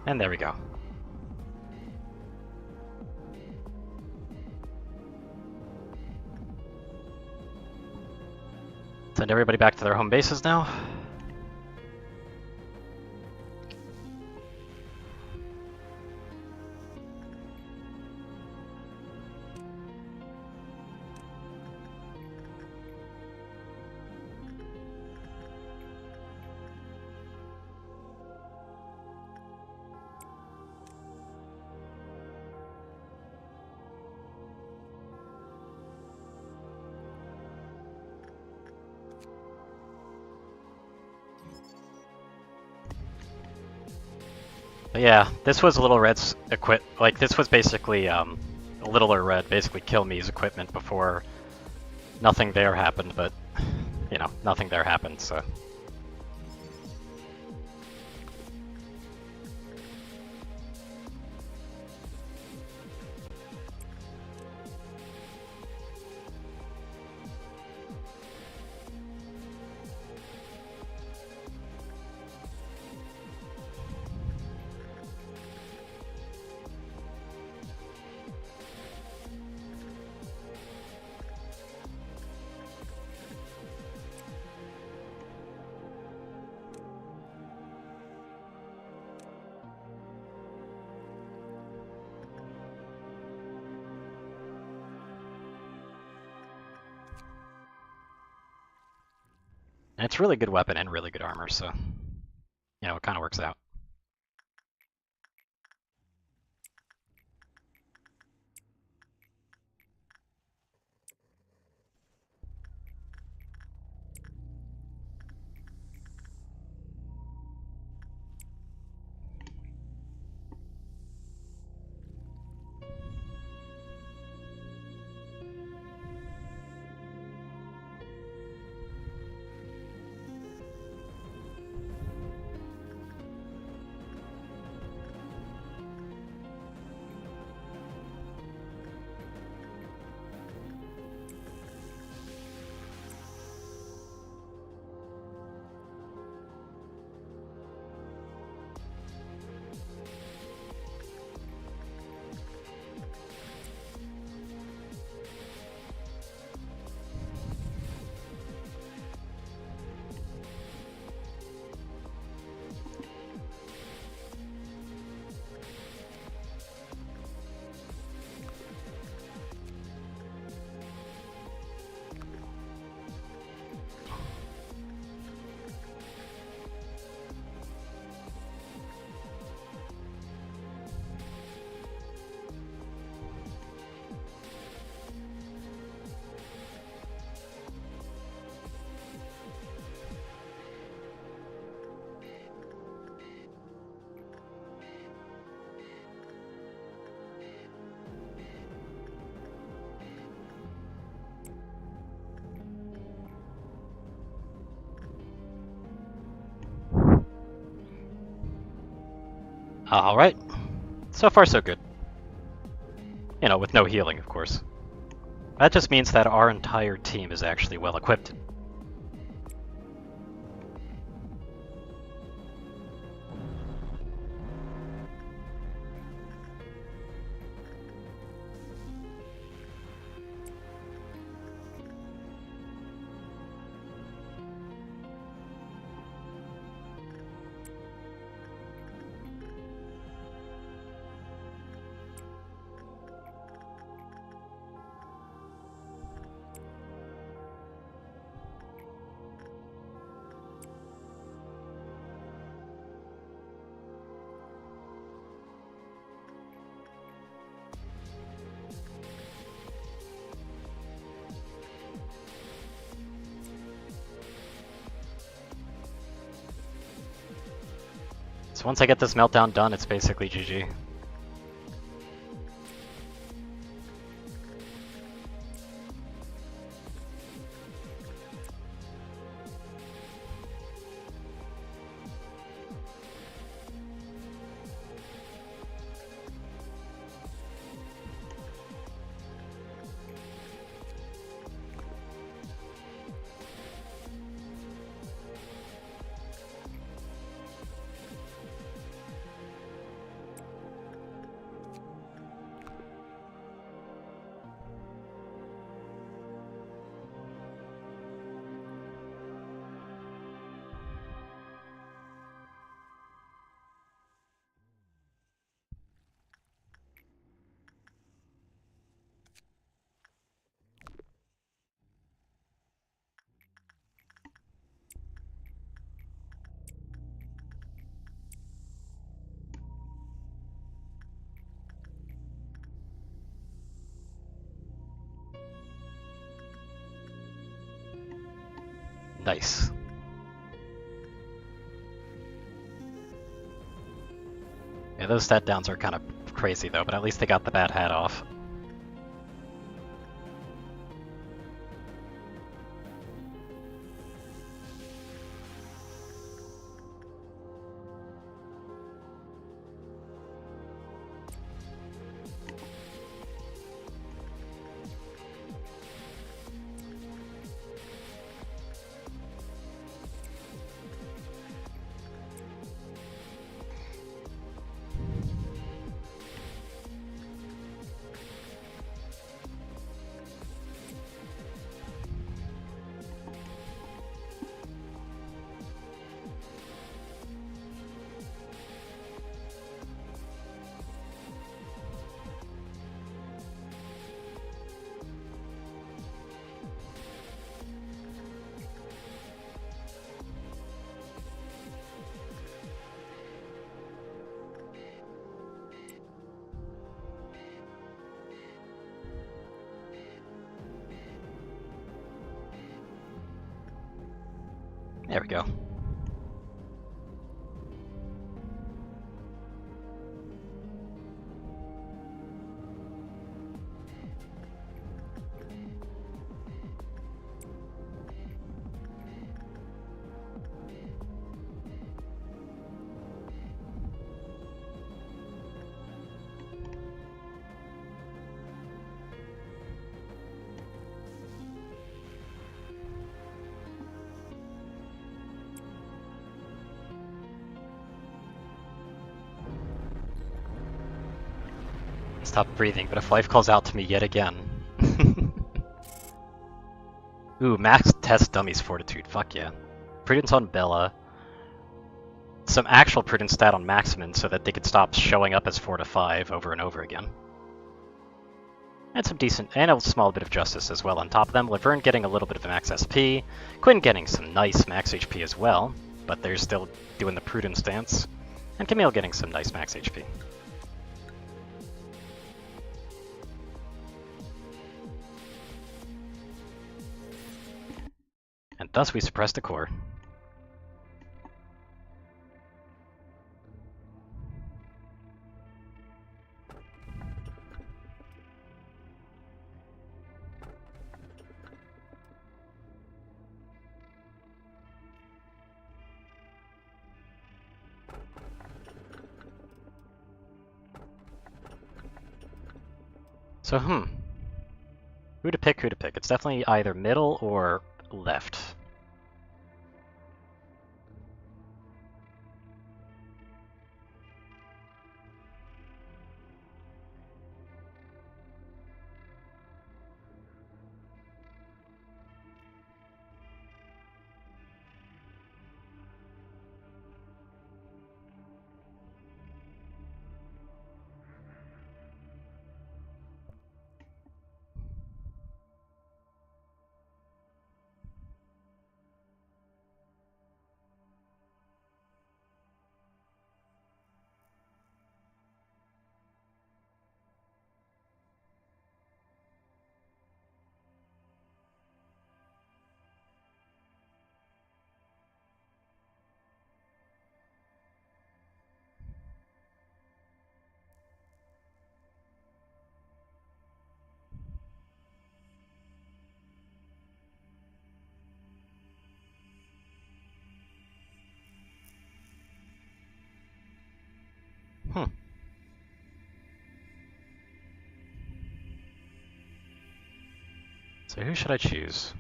Speaker 1: And there we go. Send everybody back to their home bases now. But yeah, this was Little Red's this was basically Littler Red basically kill me's equipment before nothing there happened, but you know, nothing there happened, so. And it's really good weapon and really good armor, so you know, it kind of works out. Alright. So far so good. You know, with no healing, of course. That just means that our entire team is actually well equipped. So once I get this meltdown done, it's basically GG. Nice. Yeah, those stat downs are kind of crazy though, but at least they got the bad hat off. There we go. Stop breathing, but if life calls out to me yet again. Ooh, max test dummies fortitude, fuck yeah. Prudence on Bella. Some actual prudence stat on Maximin so that they could stop showing up as 4 to 5 over and over again. And some decent, and a small bit of justice as well on top of them. Laverne getting a little bit of max SP. Quinn getting some nice max HP as well, but they're still doing the prudence dance. And Camille getting some nice max HP. And thus we suppress the core. So, who to pick, who to pick? It's definitely either middle or left. Hmm. So who should I choose?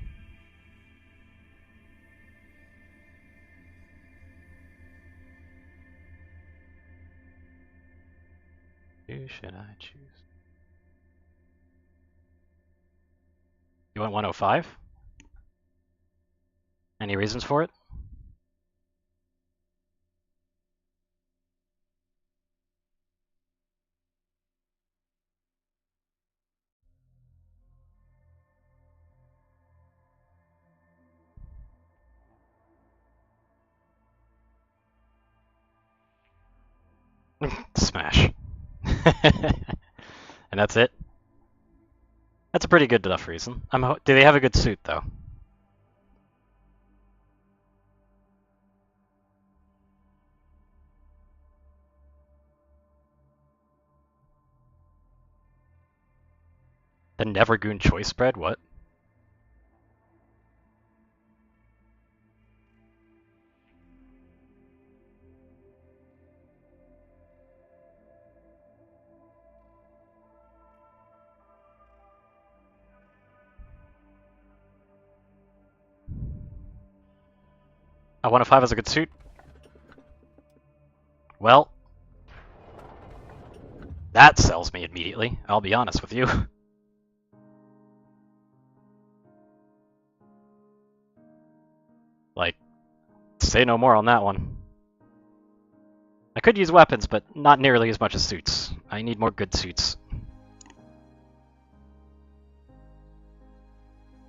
Speaker 1: Who should I choose? You want 105? Any reasons for it? Smash. And that's it? That's a pretty good enough reason. Do they have a good suit, though? The Nevergoon choice spread? What? I 105 has a good suit? Well, that sells me immediately, I'll be honest with you. Like, say no more on that one. I could use weapons, but not nearly as much as suits. I need more good suits.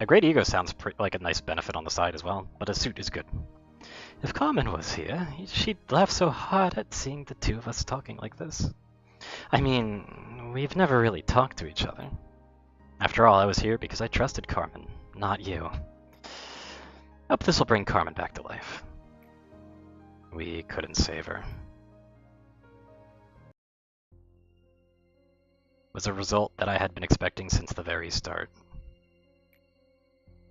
Speaker 1: A great ego sounds like a nice benefit on the side as well, but a suit is good. If Carmen was here, she'd laugh so hard at seeing the two of us talking like this. I mean, we've never really talked to each other. After all, I was here because I trusted Carmen, not you. Hope this will bring Carmen back to life. We couldn't save her. It was a result that I had been expecting since the very start.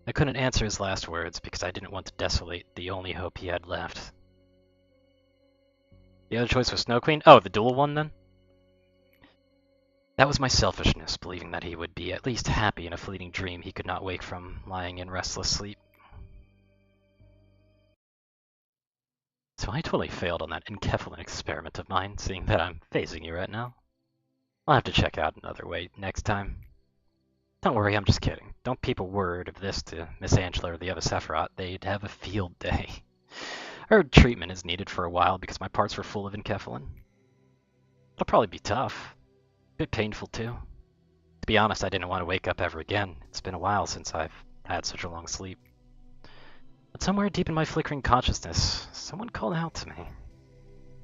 Speaker 1: I couldn't answer his last words because I didn't want to desolate the only hope he had left. The other choice was Snow Queen? Oh, the dual one then? That was my selfishness, believing that he would be at least happy in a fleeting dream he could not wake from, lying in restless sleep. So I totally failed on that enkephalin experiment of mine, seeing that I'm facing you right now. I'll have to check out another way next time. Don't worry, I'm just kidding. Don't peep a word of this to Miss Angela or the other Sephiroth. They'd have a field day. I heard treatment is needed for a while because my parts were full of enkephalin. It'll probably be tough. A bit painful, too. To be honest, I didn't want to wake up ever again. It's been a while since I've had such a long sleep. But somewhere deep in my flickering consciousness, someone called out to me.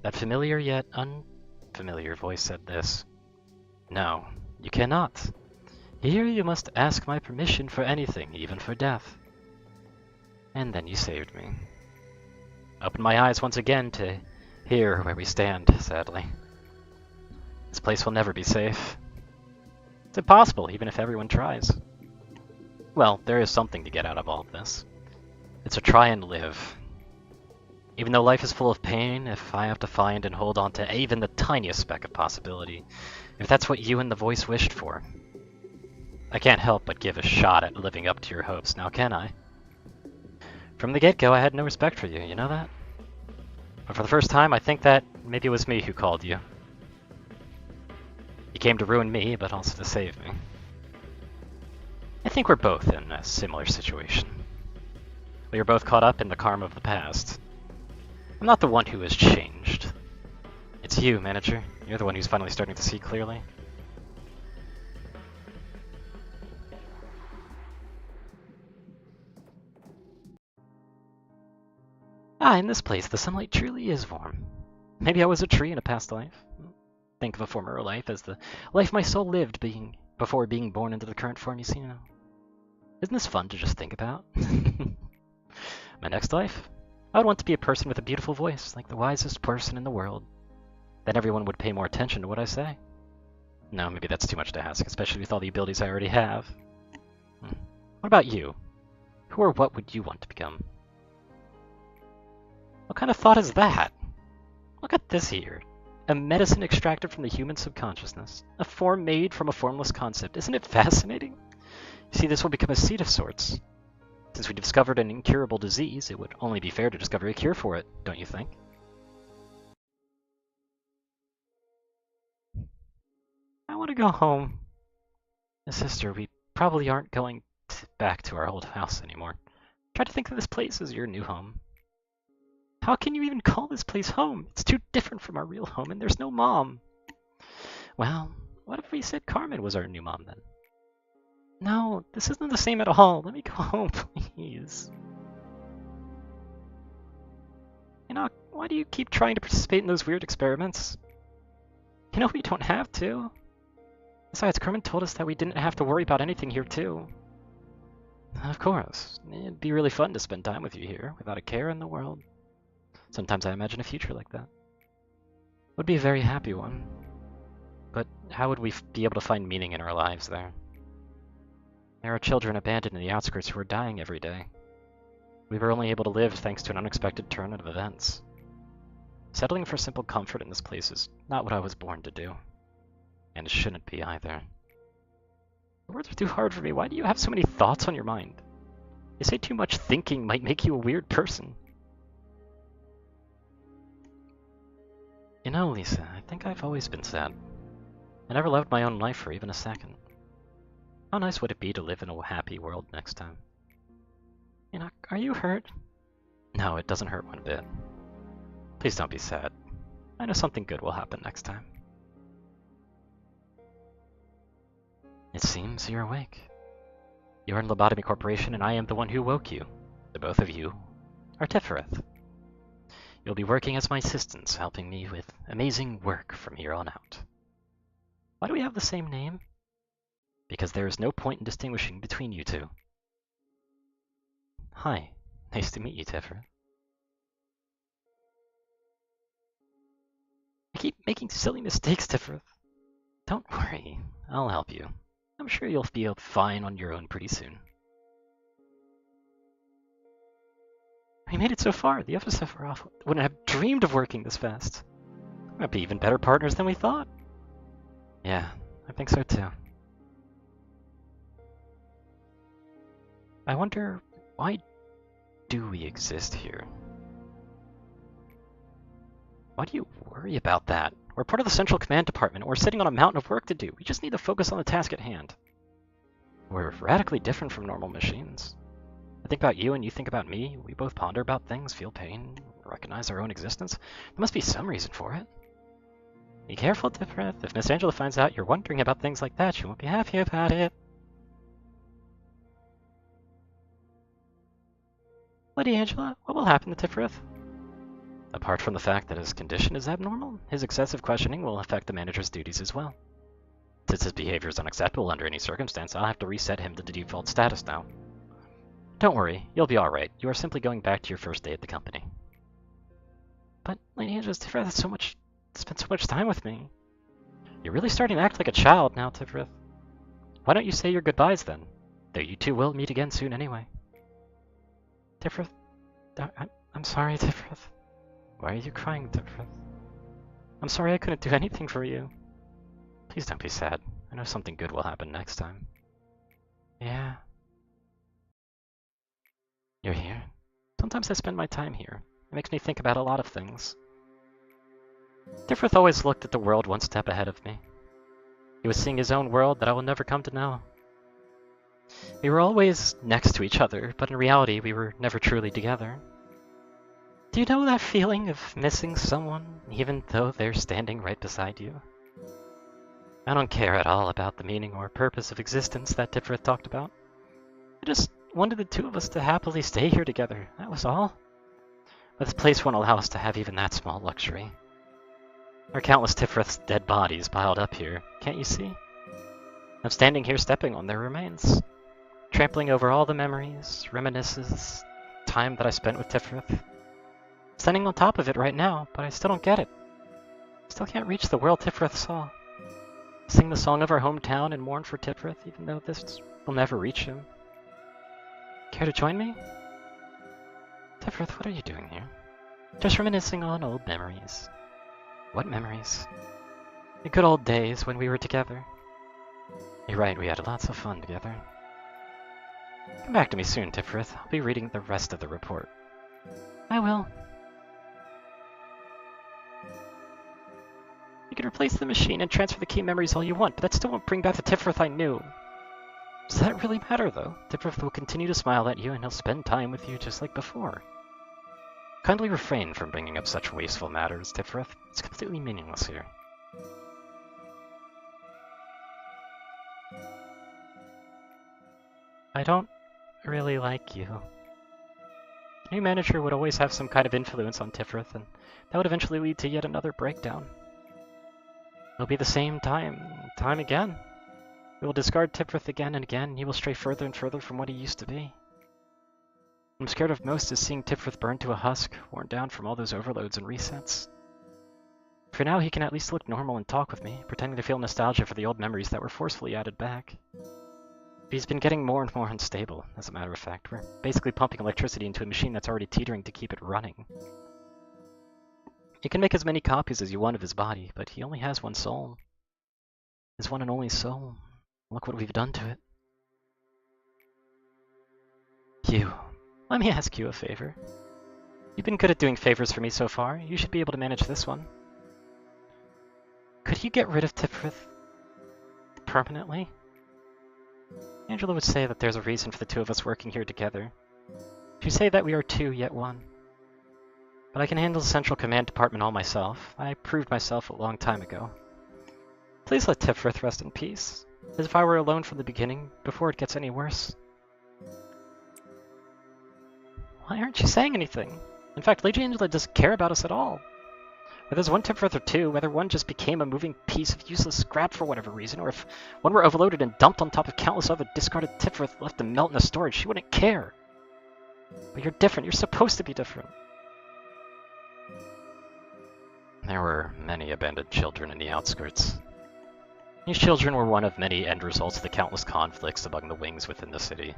Speaker 1: That familiar yet unfamiliar voice said this. No, you cannot. Here you must ask my permission for anything, even for death. And then you saved me. Opened my eyes once again to here where we stand, sadly. This place will never be safe. It's impossible, even if everyone tries. Well, there is something to get out of all of this. It's to try and live. Even though life is full of pain, if I have to find and hold on to even the tiniest speck of possibility, if that's what you and the voice wished for, I can't help but give a shot at living up to your hopes, now can I? From the get-go, I had no respect for you, you know that? But for the first time, I think that maybe it was me who called you. You came to ruin me, but also to save me. I think we're both in a similar situation. We are both caught up in the karma of the past. I'm not the one who has changed. It's you, manager. You're the one who's finally starting to see clearly. In this place, the sunlight truly is warm. Maybe I was a tree in a past life. Think of a former life as the life my soul lived before being born into the current form you see now. Isn't this fun to just think about? My next life? I would want to be a person with a beautiful voice, like the wisest person in the world. Then everyone would pay more attention to what I say. No, maybe that's too much to ask, especially with all the abilities I already have. What about you? Who or what would you want to become? What kind of thought is that? Look at this here. A medicine extracted from the human subconsciousness. A form made from a formless concept. Isn't it fascinating? You see, this will become a seed of sorts. Since we discovered an incurable disease, it would only be fair to discover a cure for it, don't you think? I want to go home. Sister, we probably aren't going back to our old house anymore. Try to think of this place as your new home. How can you even call this place home? It's too different from our real home, and there's no mom. Well, what if we said Carmen was our new mom then? No, this isn't the same at all. Let me go home, please. Why do you keep trying to participate in those weird experiments? You know we don't have to. Besides, Carmen told us that we didn't have to worry about anything here too. Of course. It'd be really fun to spend time with you here, without a care in the world. Sometimes I imagine a future like that. It would be a very happy one. But how would we be able to find meaning in our lives there? There are children abandoned in the outskirts who are dying every day. We were only able to live thanks to an unexpected turn of events. Settling for simple comfort in this place is not what I was born to do. And it shouldn't be either. The words are too hard for me. Why do you have so many thoughts on your mind? They say too much thinking might make you a weird person. You know, Lisa, I think I've always been sad. I never loved my own life for even a second. How nice would it be to live in a happy world next time? Are you hurt? No, it doesn't hurt one bit. Please don't be sad. I know something good will happen next time. It seems you're awake. You're in Lobotomy Corporation, and I am the one who woke you. The both of you are Tifereth. You'll be working as my assistants, helping me with amazing work from here on out. Why do we have the same name? Because there is no point in distinguishing between you two. Hi, nice to meet you, Tifereth. I keep making silly mistakes, Tifereth. Don't worry, I'll help you. I'm sure you'll be fine on your own pretty soon. We made it so far. The FSF wouldn't have dreamed of working this fast. We might be even better partners than we thought. Yeah, I think so too. I wonder, why do we exist here? Why do you worry about that? We're part of the Central Command Department, and we're sitting on a mountain of work to do. We just need to focus on the task at hand. We're radically different from normal machines. I think about you and you think about me. We both ponder about things, feel pain, recognize our own existence. There must be some reason for it. Be careful, Tifereth. If Miss Angela finds out you're wondering about things like that, she won't be happy about it. Lady Angela, what will happen to Tifereth? Apart from the fact that his condition is abnormal, his excessive questioning will affect the manager's duties as well. Since his behavior is unacceptable under any circumstance, I'll have to reset him to the default status now. Don't worry, you'll be alright. You are simply going back to your first day at the company. But, Lady Angela, Tifereth has spent so much time with me. You're really starting to act like a child now, Tifereth. Why don't you say your goodbyes then? Though you two will meet again soon anyway. Tifereth, I'm sorry, Tifereth. Why are you crying, Tifereth? I'm sorry I couldn't do anything for you. Please don't be sad. I know something good will happen next time. Yeah. You're here? Sometimes I spend my time here. It makes me think about a lot of things. Tifereth always looked at the world one step ahead of me. He was seeing his own world that I will never come to know. We were always next to each other, but in reality we were never truly together. Do you know that feeling of missing someone, even though they're standing right beside you? I don't care at all about the meaning or purpose of existence that Tifereth talked about. I just wanted the two of us to happily stay here together, that was all. But this place won't allow us to have even that small luxury. There are countless Tifereth's dead bodies piled up here, can't you see? I'm standing here stepping on their remains, trampling over all the memories, reminiscences, time that I spent with Tifereth. Standing on top of it right now, but I still don't get it. Still can't reach the world Tifereth saw. Sing the song of our hometown and mourn for Tifereth, even though this will never reach him. Care to join me? Tifereth, what are you doing here? Just reminiscing on old memories. What memories? The good old days when we were together. You're right, we had lots of fun together. Come back to me soon, Tifrith. I'll be reading the rest of the report. I will. You can replace the machine and transfer the key memories all you want, but that still won't bring back the Tifrith I knew. Does that really matter, though? Tifrith will continue to smile at you, and he'll spend time with you just like before. Kindly refrain from bringing up such wasteful matters, Tifrith. It's completely meaningless here. I don't really like you. The new manager would always have some kind of influence on Tifrith, and that would eventually lead to yet another breakdown. It'll be the same time again. We will discard Tifrith again and again, and he will stray further and further from what he used to be. What I'm scared of most is seeing Tifrith burn to a husk, worn down from all those overloads and resets. For now, he can at least look normal and talk with me, pretending to feel nostalgia for the old memories that were forcefully added back. But he's been getting more and more unstable, as a matter of fact. We're basically pumping electricity into a machine that's already teetering to keep it running. You can make as many copies as you want of his body, but he only has one soul. His one and only soul. Look what we've done to it. You. Let me ask you a favor. You've been good at doing favors for me so far. You should be able to manage this one. Could you get rid of Tifrith permanently? Angela would say that there's a reason for the two of us working here together. She'd say that we are two, yet one. But I can handle the Central Command Department all myself. I proved myself a long time ago. Please let Tifrith rest in peace, as if I were alone from the beginning, before it gets any worse. Why aren't you saying anything? In fact, Lady Angela doesn't care about us at all. Whether there's one Tifrith or two, whether one just became a moving piece of useless scrap for whatever reason, or if one were overloaded and dumped on top of countless other discarded Tifrith left to melt in a storage, she wouldn't care. But you're different. You're supposed to be different. There were many abandoned children in the outskirts. These children were one of many end results of the countless conflicts among the wings within the city.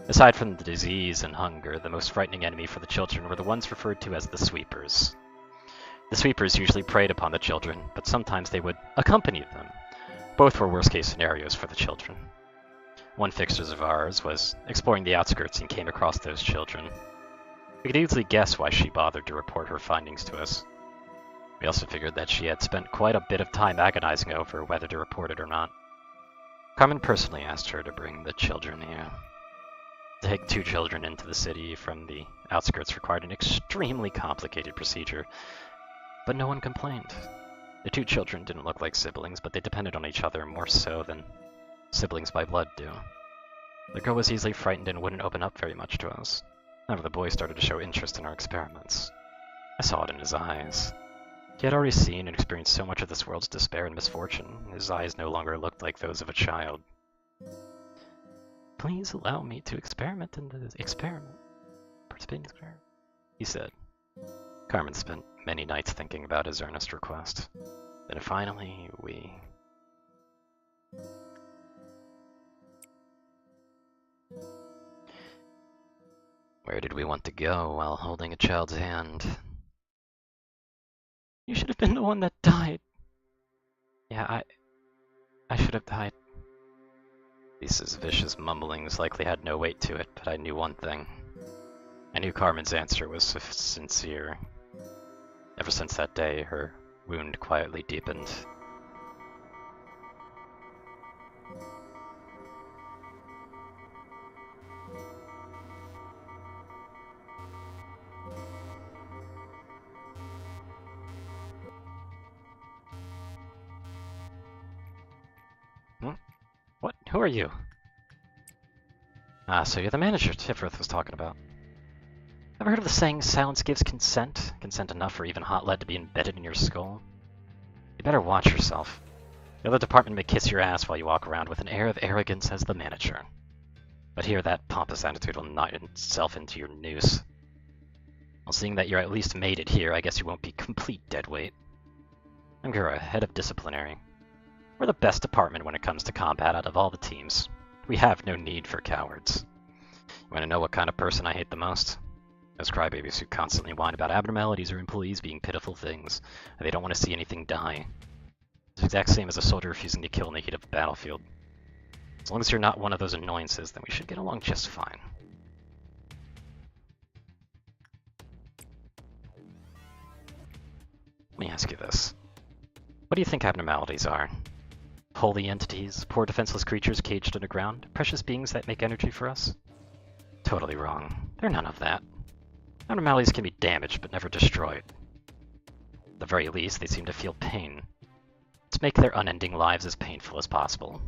Speaker 1: Aside from the disease and hunger, the most frightening enemy for the children were the ones referred to as the sweepers. The sweepers usually preyed upon the children, but sometimes they would accompany them. Both were worst-case scenarios for the children. One fixture of ours was exploring the outskirts and came across those children. We could easily guess why she bothered to report her findings to us. We also figured that she had spent quite a bit of time agonizing over whether to report it or not. Carmen personally asked her to bring the children here. To take two children into the city from the outskirts required an extremely complicated procedure, but no one complained. The two children didn't look like siblings, but they depended on each other more so than siblings by blood do. The girl was easily frightened and wouldn't open up very much to us. However, the boy started to show interest in our experiments. I saw it in his eyes. He had already seen and experienced so much of this world's despair and misfortune. His eyes no longer looked like those of a child. Please allow me to experiment in the experiment. Participate in the experiment, he said. Carmen spent many nights thinking about his earnest request. Then finally, we... Where did we want to go while holding a child's hand? You should have been the one that died. Yeah, I should have died. Lisa's vicious mumblings likely had no weight to it, but I knew one thing. I knew Carmen's answer was sincere. Ever since that day, her wound quietly deepened. What? Who are you? Ah, so you're the manager Tifrith was talking about. Ever heard of the saying, silence gives consent? Consent enough for even hot lead to be embedded in your skull? You better watch yourself. The other department may kiss your ass while you walk around with an air of arrogance as the manager. But here that pompous attitude will knot itself into your noose. Well, seeing that you're at least made it here, I guess you won't be complete deadweight. I'm Gura, head of disciplinary. We're the best department when it comes to combat out of all the teams. We have no need for cowards. You want to know what kind of person I hate the most? Those crybabies who constantly whine about abnormalities or employees being pitiful things, and they don't want to see anything die. It's the exact same as a soldier refusing to kill in the heat of the battlefield. As long as you're not one of those annoyances, then we should get along just fine. Let me ask you this. What do you think abnormalities are? Holy entities, poor defenseless creatures caged underground, precious beings that make energy for us? Totally wrong. They're none of that. Abnormalities can be damaged, but never destroyed. At the very least, they seem to feel pain. Let's make their unending lives as painful as possible.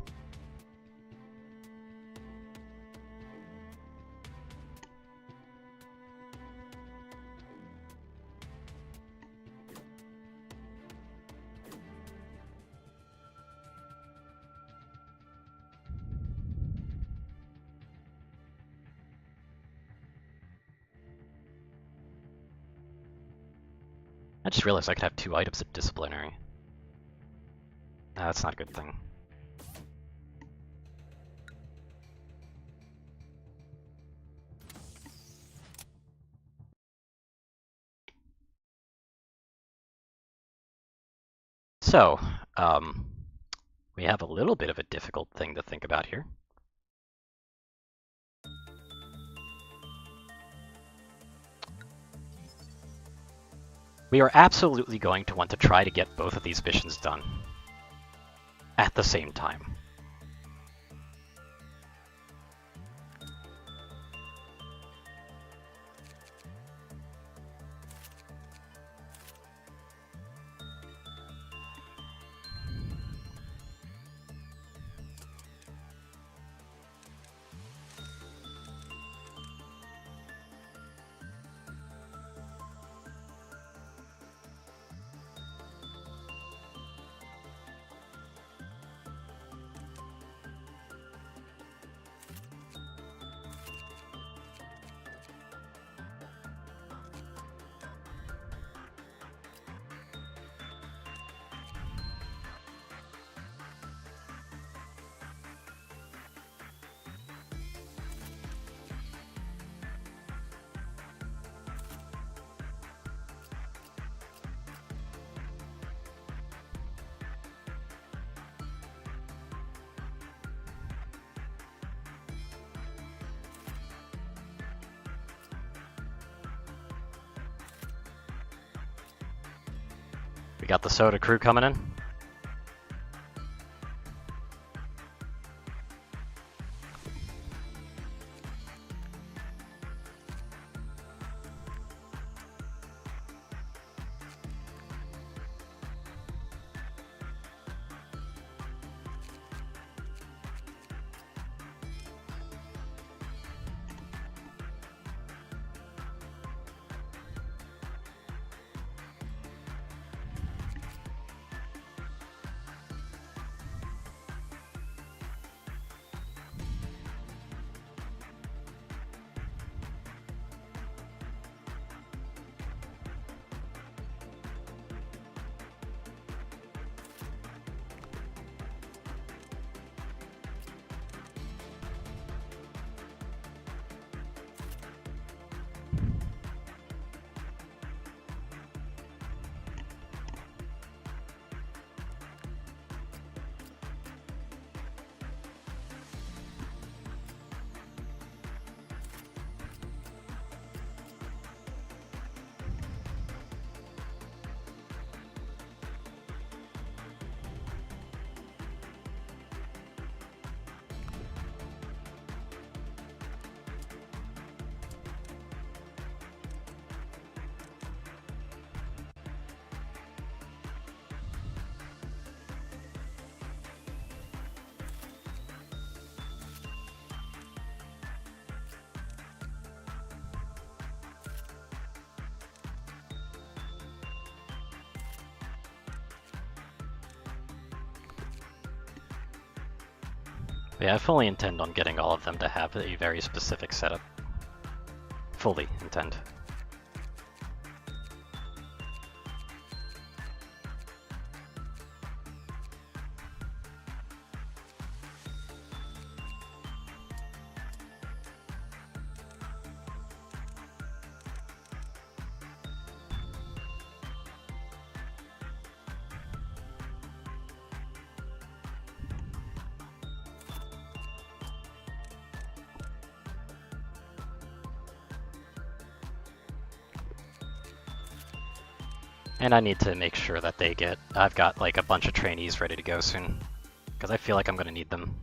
Speaker 1: I just realized I could have 2 items of disciplinary. That's not a good thing. So, we have a little bit of a difficult thing to think about here. We are absolutely going to want to try to get both of these missions done at the same time. We got the soda crew coming in. Yeah, I fully intend on getting all of them to have a very specific setup. Fully intend. And I need to make sure that I've got like a bunch of trainees ready to go soon, because I feel like I'm going to need them.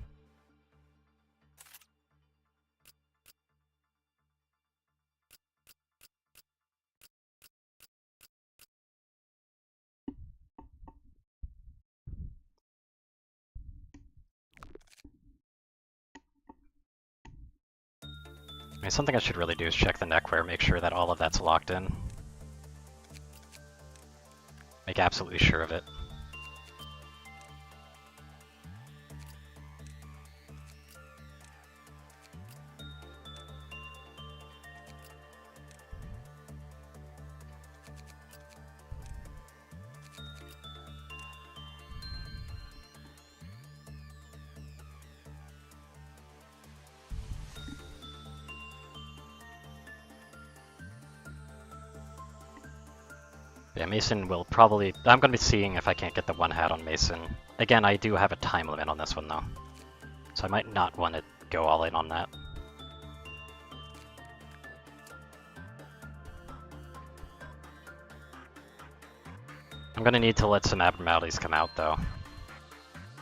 Speaker 1: I mean, something I should really do is check the neckwear, make sure that all of that's locked in. Make absolutely sure of it. Yeah, Mason will probably... I'm going to be seeing if I can't get the one hat on Mason. Again, I do have a time limit on this one, though. So I might not want to go all in on that. I'm going to need to let some abnormalities come out, though.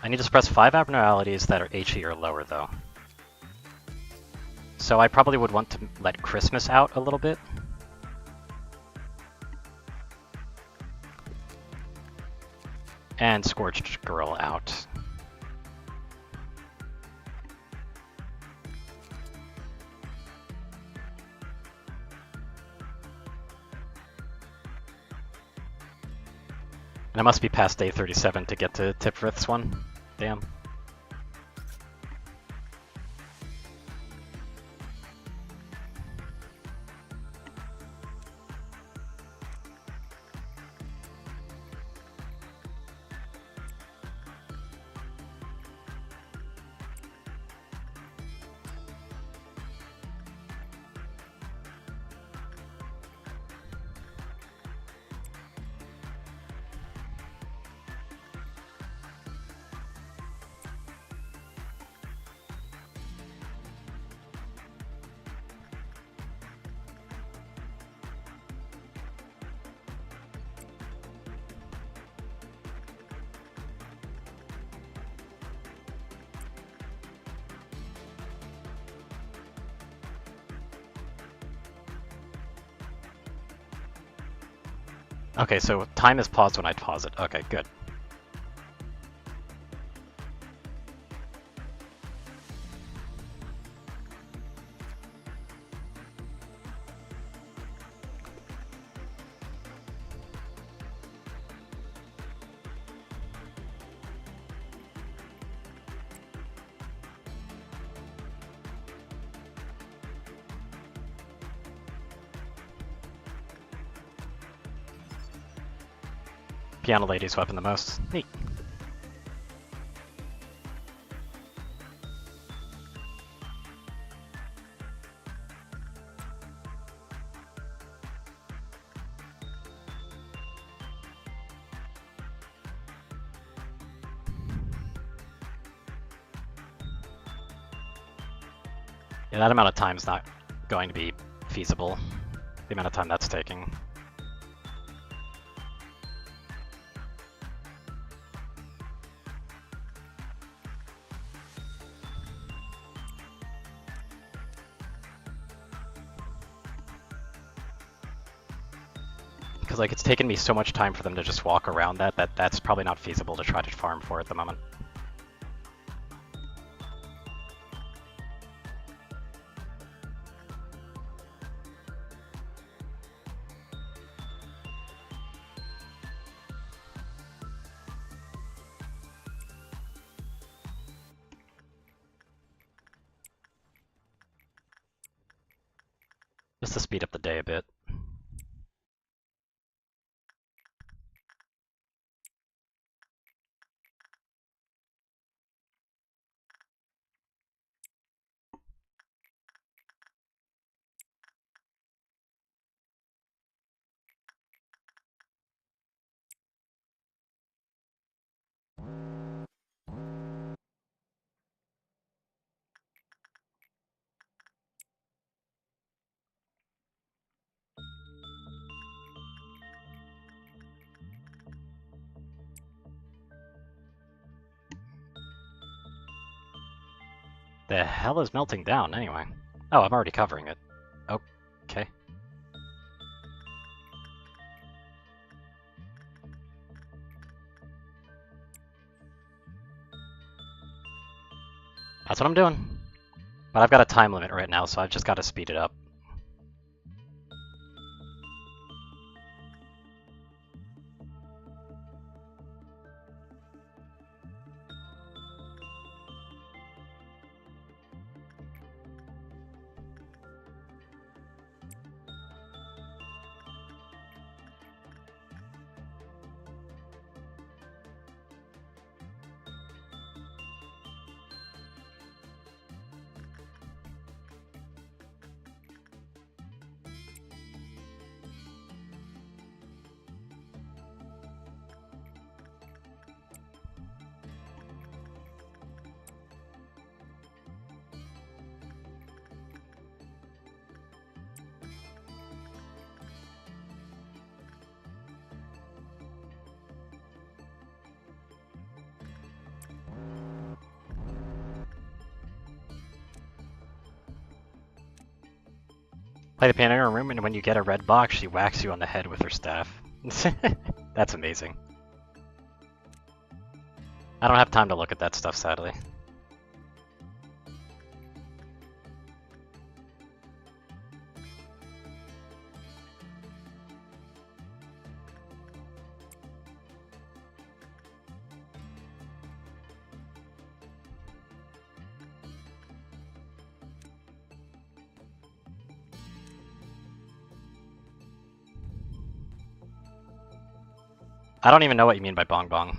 Speaker 1: I need to suppress 5 abnormalities that are HE or lower, though. So I probably would want to let Christmas out a little bit. And Scorched Girl out. And I must be past day 37 to get to Tipfrith's one. Damn. Okay, so time is paused when I pause it. Okay, good. Piano Lady's weapon the most. Neat. Yeah, that amount of time is not going to be feasible. The amount of time that's taking. Because like it's taken me so much time for them to just walk around that's probably not feasible to try to farm for at the moment. Just to speed up the day a bit. The hell is melting down, anyway? Oh, I'm already covering it. Okay. That's what I'm doing. But I've got a time limit right now, so I've just got to speed it up. Play the piano in her room, and when you get a red box, she whacks you on the head with her staff. That's amazing. I don't have time to look at that stuff, sadly. I don't even know what you mean by bong bong.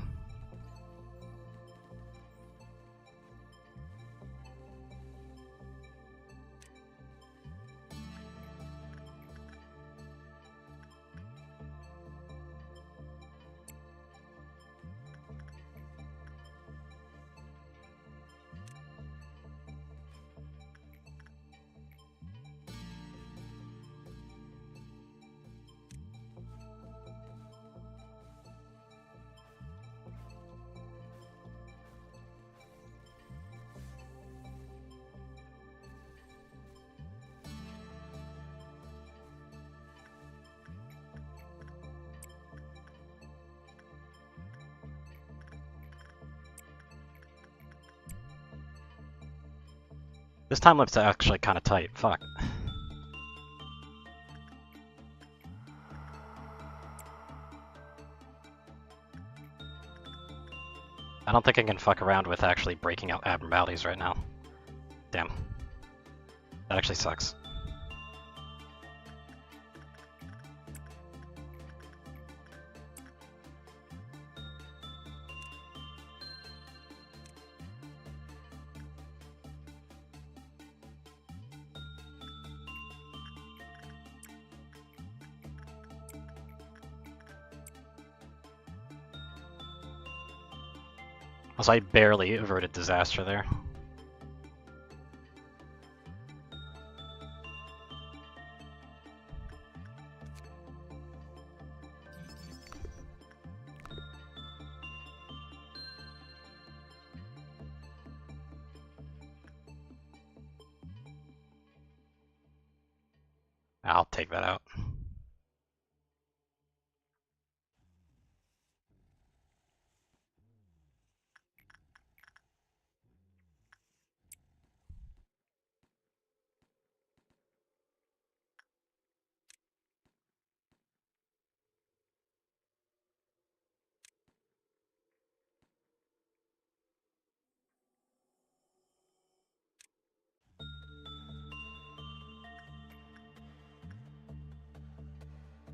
Speaker 1: This time lapse is actually kind of tight. Fuck. I don't think I can fuck around with actually breaking out abnormalities right now. Damn. That actually sucks. Also, I barely averted disaster there. I'll take that out.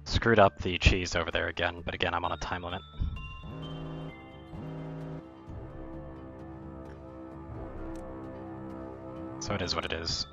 Speaker 1: Screwed up the cheese over there again, but again, I'm on a time limit. So it is what it is.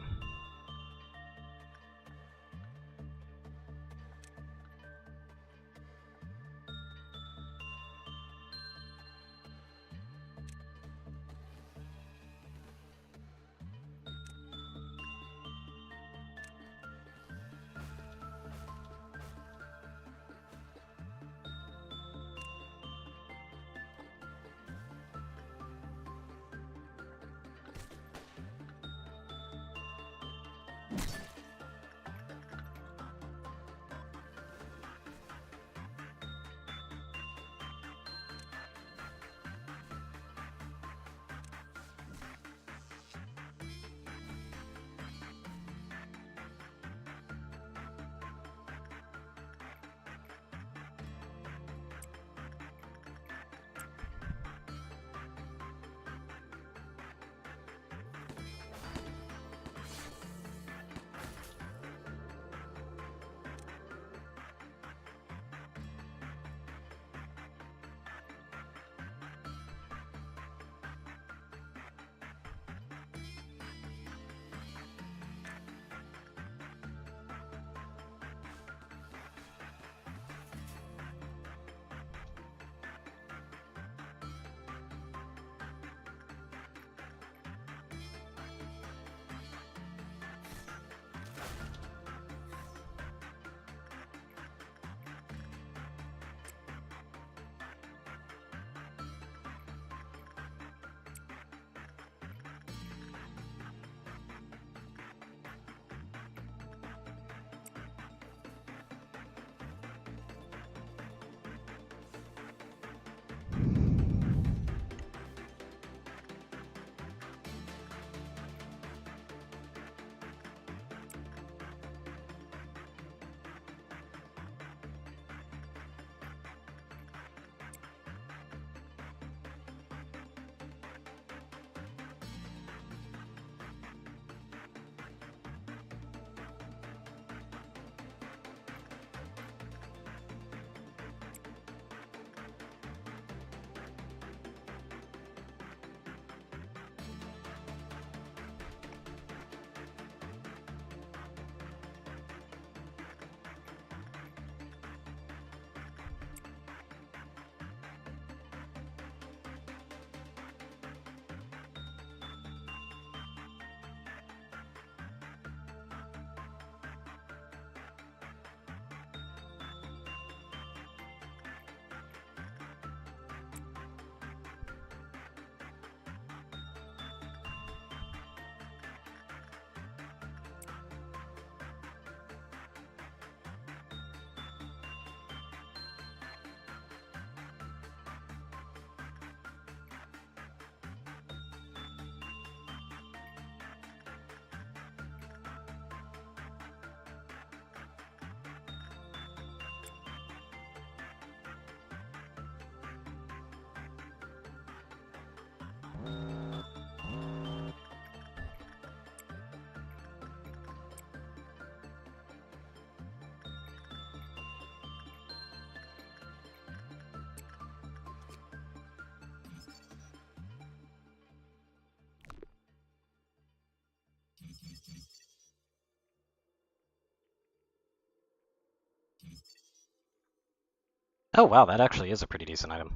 Speaker 1: Oh wow, that actually is a pretty decent item.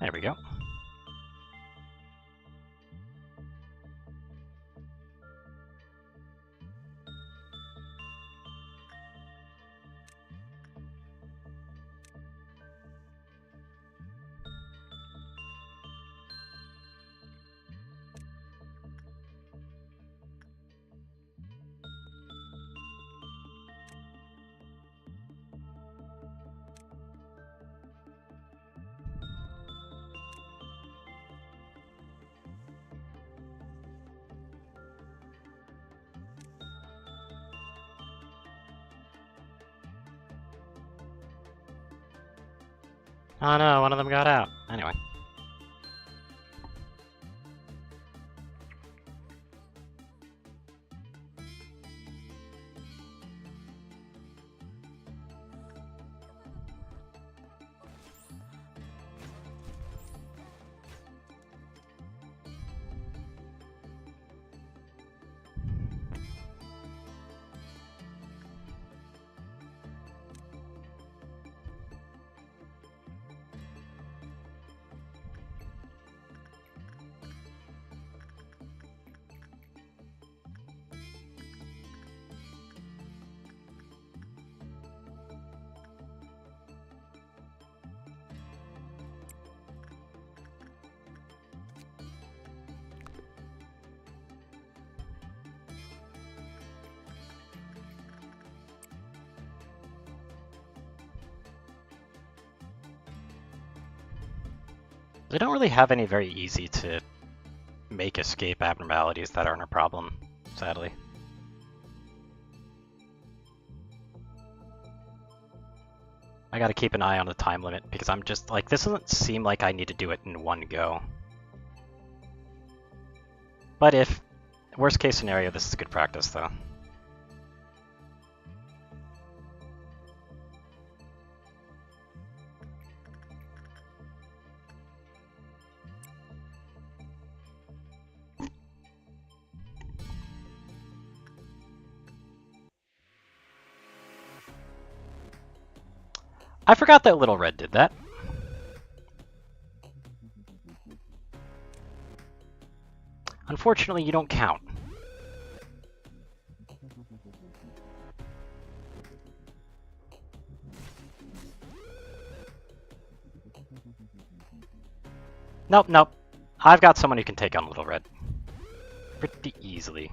Speaker 1: There we go. Oh no, one of them got out. Anyway. They don't really have any very easy to make escape abnormalities that aren't a problem, sadly. I gotta keep an eye on the time limit because I'm just like, this doesn't seem like I need to do it in one go. But if, worst case scenario, this is good practice though. I forgot that Little Red did that. Unfortunately, you don't count. Nope, nope. I've got someone who can take on Little Red. Pretty easily.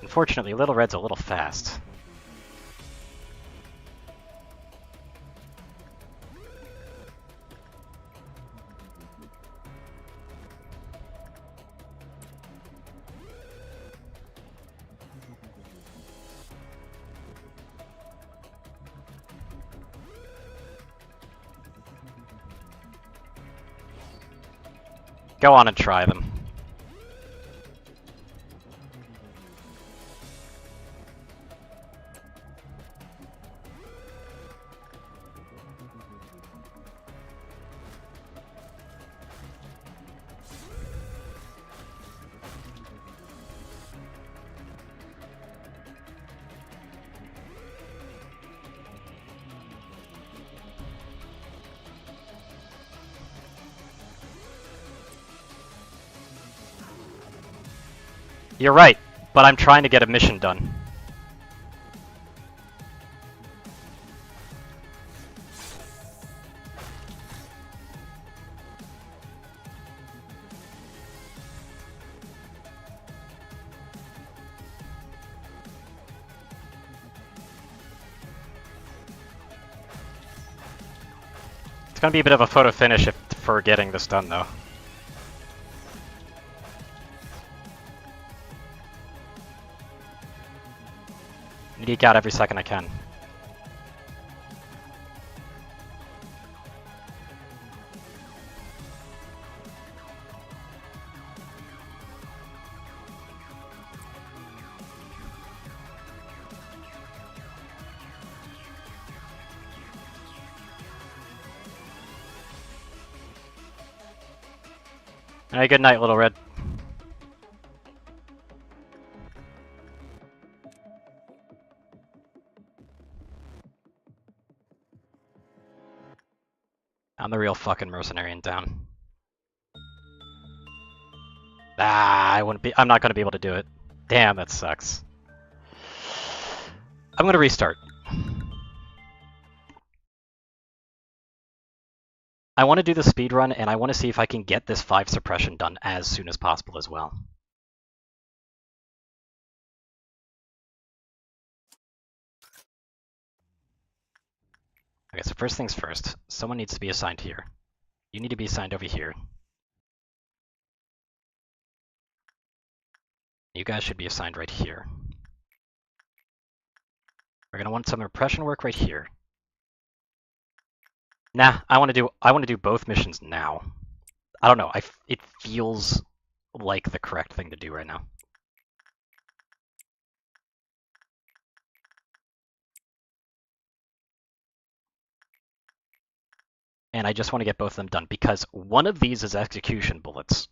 Speaker 1: Unfortunately, Little Red's a little fast. Go on and try them. You're right, but I'm trying to get a mission done. It's gonna be a bit of a photo finish for getting this done, though. I geek out every second I can. Alright, good night, Little Red. I'm the real fucking mercenary in town. I'm not gonna be able to do it. Damn, that sucks. I'm gonna restart. I want to do the speed run, and I want to see if I can get this 5 suppression done as soon as possible as well. Okay, so first things first, someone needs to be assigned here. You need to be assigned over here. You guys should be assigned right here. We're gonna want some repression work right here. Nah, I want to do both missions now. I don't know. It feels like the correct thing to do right now. And I just want to get both of them done because one of these is execution bullets.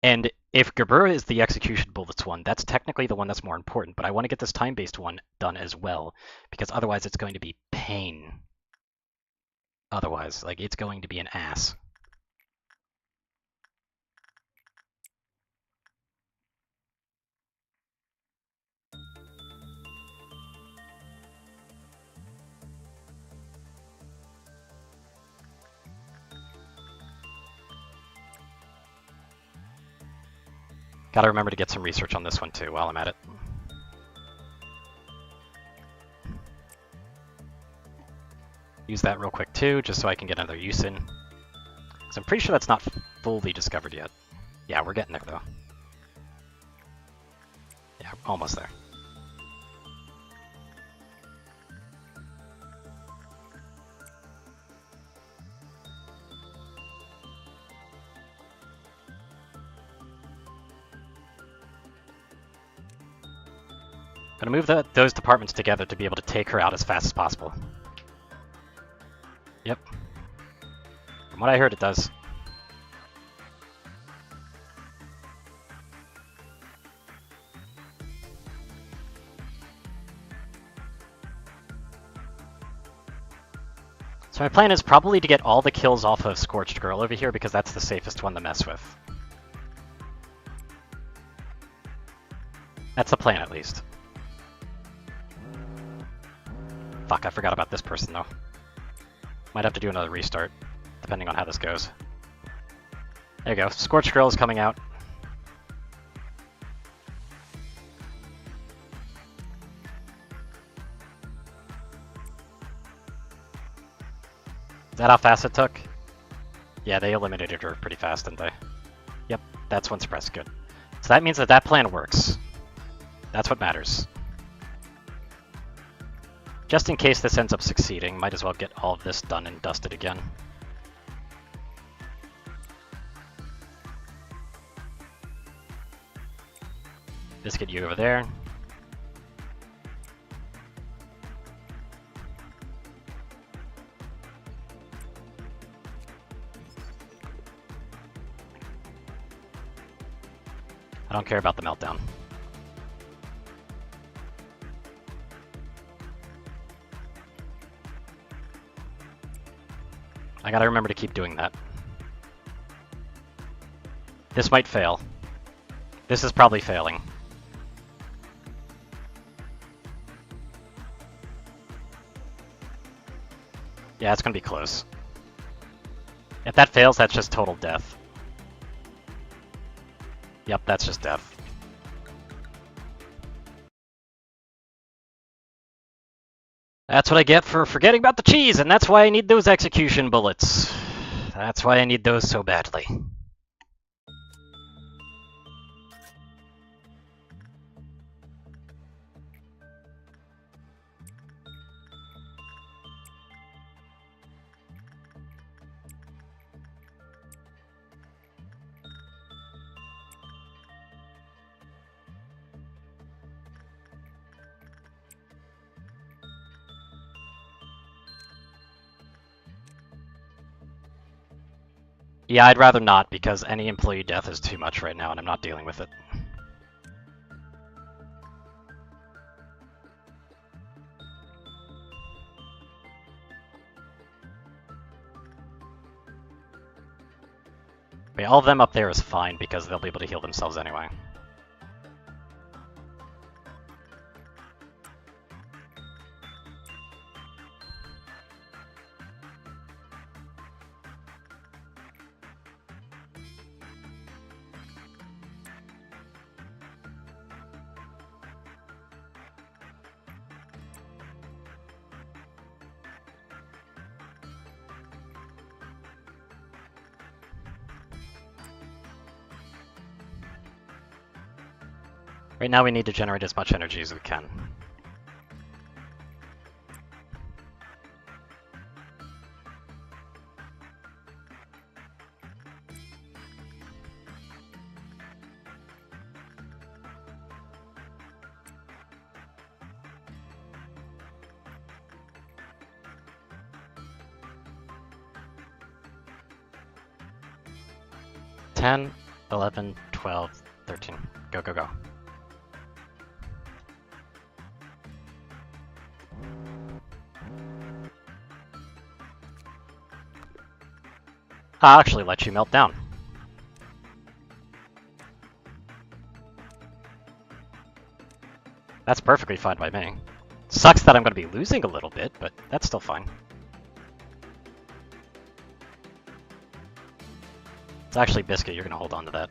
Speaker 1: And if Gerber is the execution bullets one, that's technically the one that's more important, but I want to get this time-based one done as well, because otherwise it's going to be pain. Otherwise, like, it's going to be an ass. Gotta remember to get some research on this one too while I'm at it. Use that real quick too, just so I can get another use in. So I'm pretty sure that's not fully discovered yet. Yeah, we're getting there though. Yeah, almost there. I'm gonna move those departments together to be able to take her out as fast as possible. Yep. From what I heard, it does. So my plan is probably to get all the kills off of Scorched Girl over here because that's the safest one to mess with. That's the plan, at least. Fuck, I forgot about this person, though. Might have to do another restart, depending on how this goes. There you go. Scorched Girl is coming out. Is that how fast it took? Yeah, they eliminated her pretty fast, didn't they? Yep, that's one suppress. Good. So that means that that plan works. That's what matters. Just in case this ends up succeeding, might as well get all of this done and dusted again. Just get you over there. I don't care about the meltdown. I gotta remember to keep doing that. This might fail. This is probably failing. Yeah, it's gonna be close. If that fails, that's just total death. Yep, that's just death. That's what I get for forgetting about the cheese, and that's why I need those execution bullets. That's why I need those so badly. Yeah, I'd rather not, because any employee death is too much right now, and I'm not dealing with it. Wait, all of them up there is fine, because they'll be able to heal themselves anyway. Right now we need to generate as much energy as we can. $10, $11, $12, $13. Go, go, go. I'll actually let you melt down. That's perfectly fine by me. Sucks that I'm going to be losing a little bit, but that's still fine. It's actually Biscuit, you're going to hold on to that.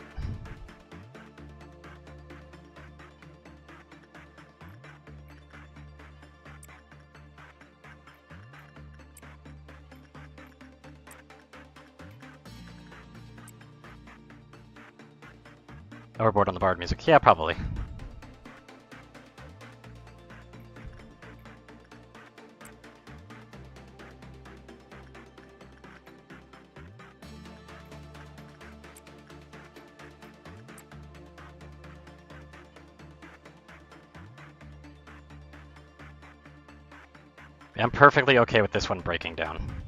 Speaker 1: Overboard on the bard music. Yeah, probably. I'm perfectly okay with this one breaking down.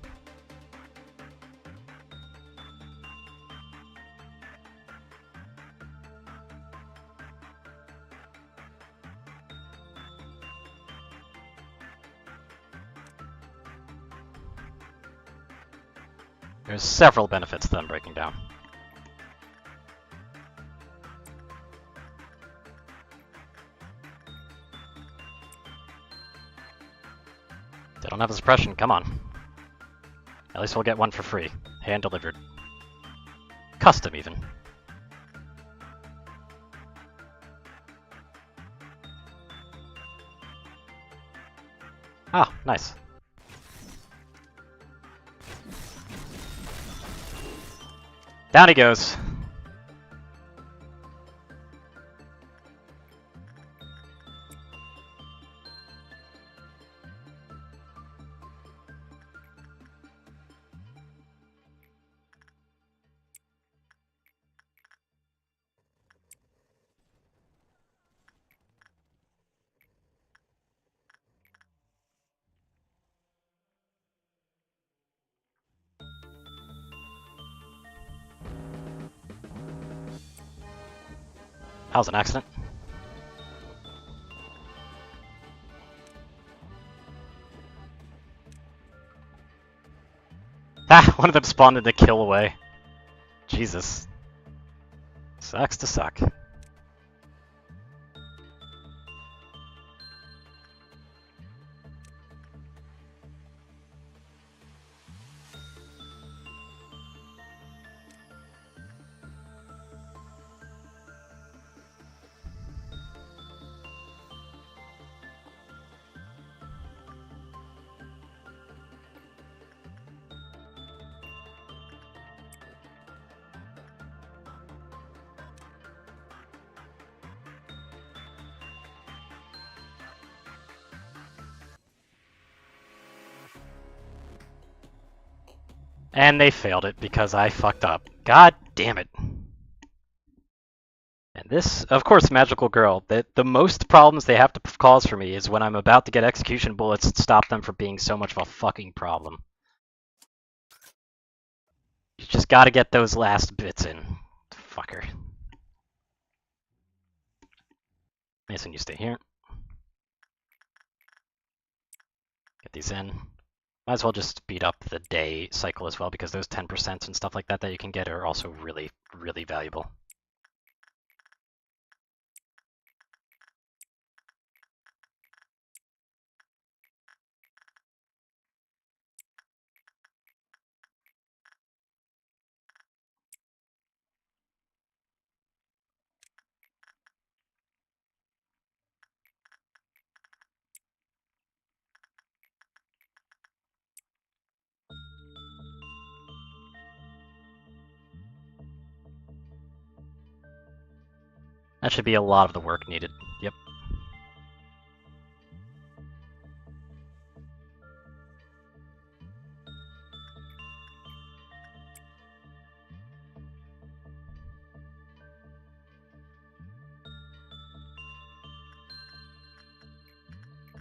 Speaker 1: There's several benefits to them breaking down. They don't have the suppression, come on. At least we'll get one for free. Hand delivered. Custom, even. Ah, nice. Down he goes. That was an accident. Ah, one of them spawned in the kill away. Jesus. Sucks to suck. And they failed it because I fucked up. God damn it. And this, of course, Magical Girl, the most problems they have to cause for me is when I'm about to get execution bullets and stop them from being so much of a fucking problem. You just gotta get those last bits in. Fucker. Mason, you stay here. Get these in. Might as well just speed up the day cycle as well, because those 10% and stuff like that that you can get are also really, really valuable. That should be a lot of the work needed. Yep.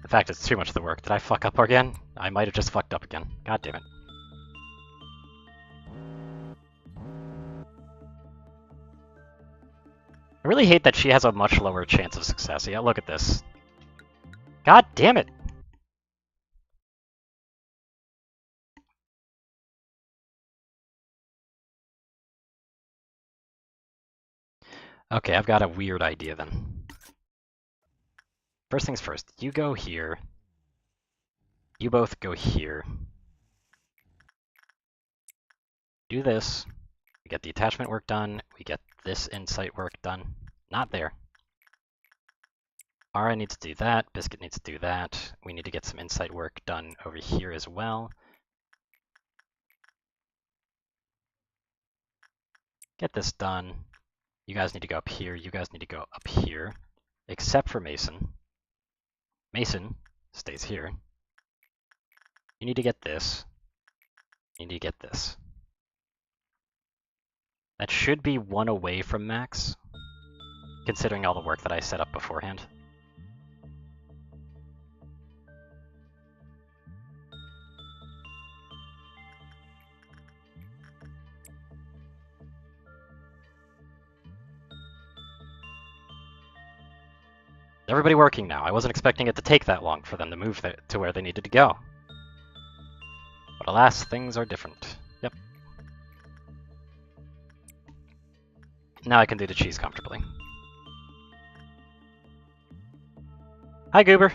Speaker 1: In fact, it's too much of the work. Did I fuck up again? I might have just fucked up again. God damn it. I really hate that she has a much lower chance of success. Yeah, look at this. God damn it! Okay, I've got a weird idea then. First things first, you go here. You both go here. Do this. We get the attachment work done. We get this insight work done. Not there. Ara needs to do that. Biscuit needs to do that. We need to get some insight work done over here as well. Get this done. You guys need to go up here. You guys need to go up here. Except for Mason. Mason stays here. You need to get this. You need to get this. That should be one away from max, considering all the work that I set up beforehand. Everybody working now. I wasn't expecting it to take that long for them to move to where they needed to go. But alas, things are different. Yep. Now I can do the cheese comfortably. Hi, Goober.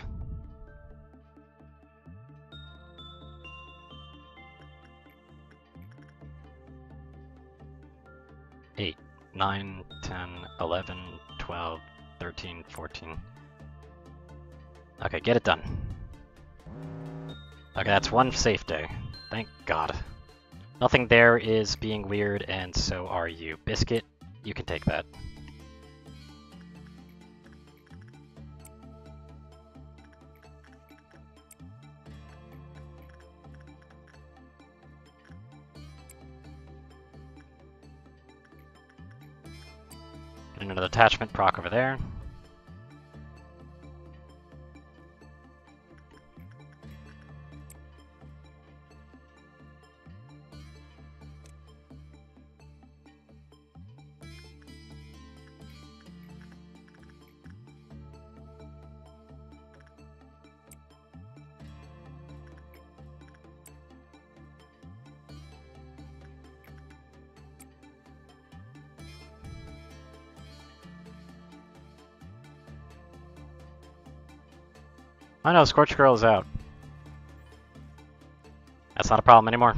Speaker 1: Eight, 9, 10, 11, 12, 13, 14. Okay, get it done. Okay, that's one safe day. Thank God. Nothing there is being weird, and so are you. Biscuit, you can take that. Get another attachment proc over there. I know, Scorch Girl is out. That's not a problem anymore.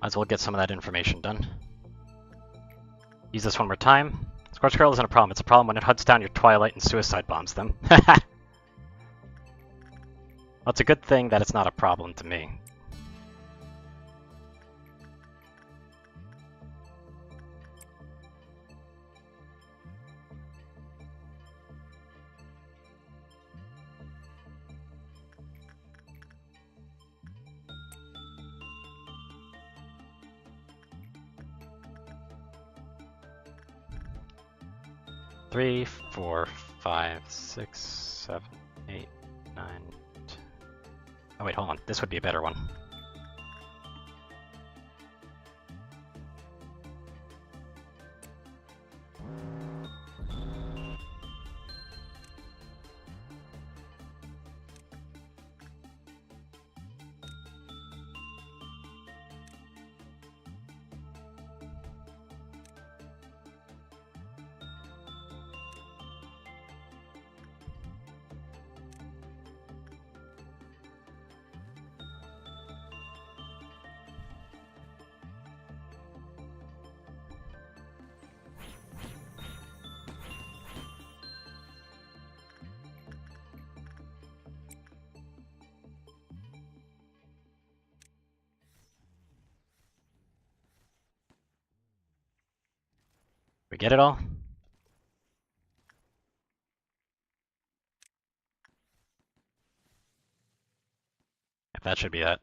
Speaker 1: Might as well get some of that information done. Use this one more time. Scorch Girl isn't a problem. It's a problem when it hunts down your Twilight and suicide bombs them. Well, it's a good thing that it's not a problem to me. Three, 4, 5, 6, 7, 8, 9, 10. Oh wait, hold on. This would be a better one. We get it all? If that should be that.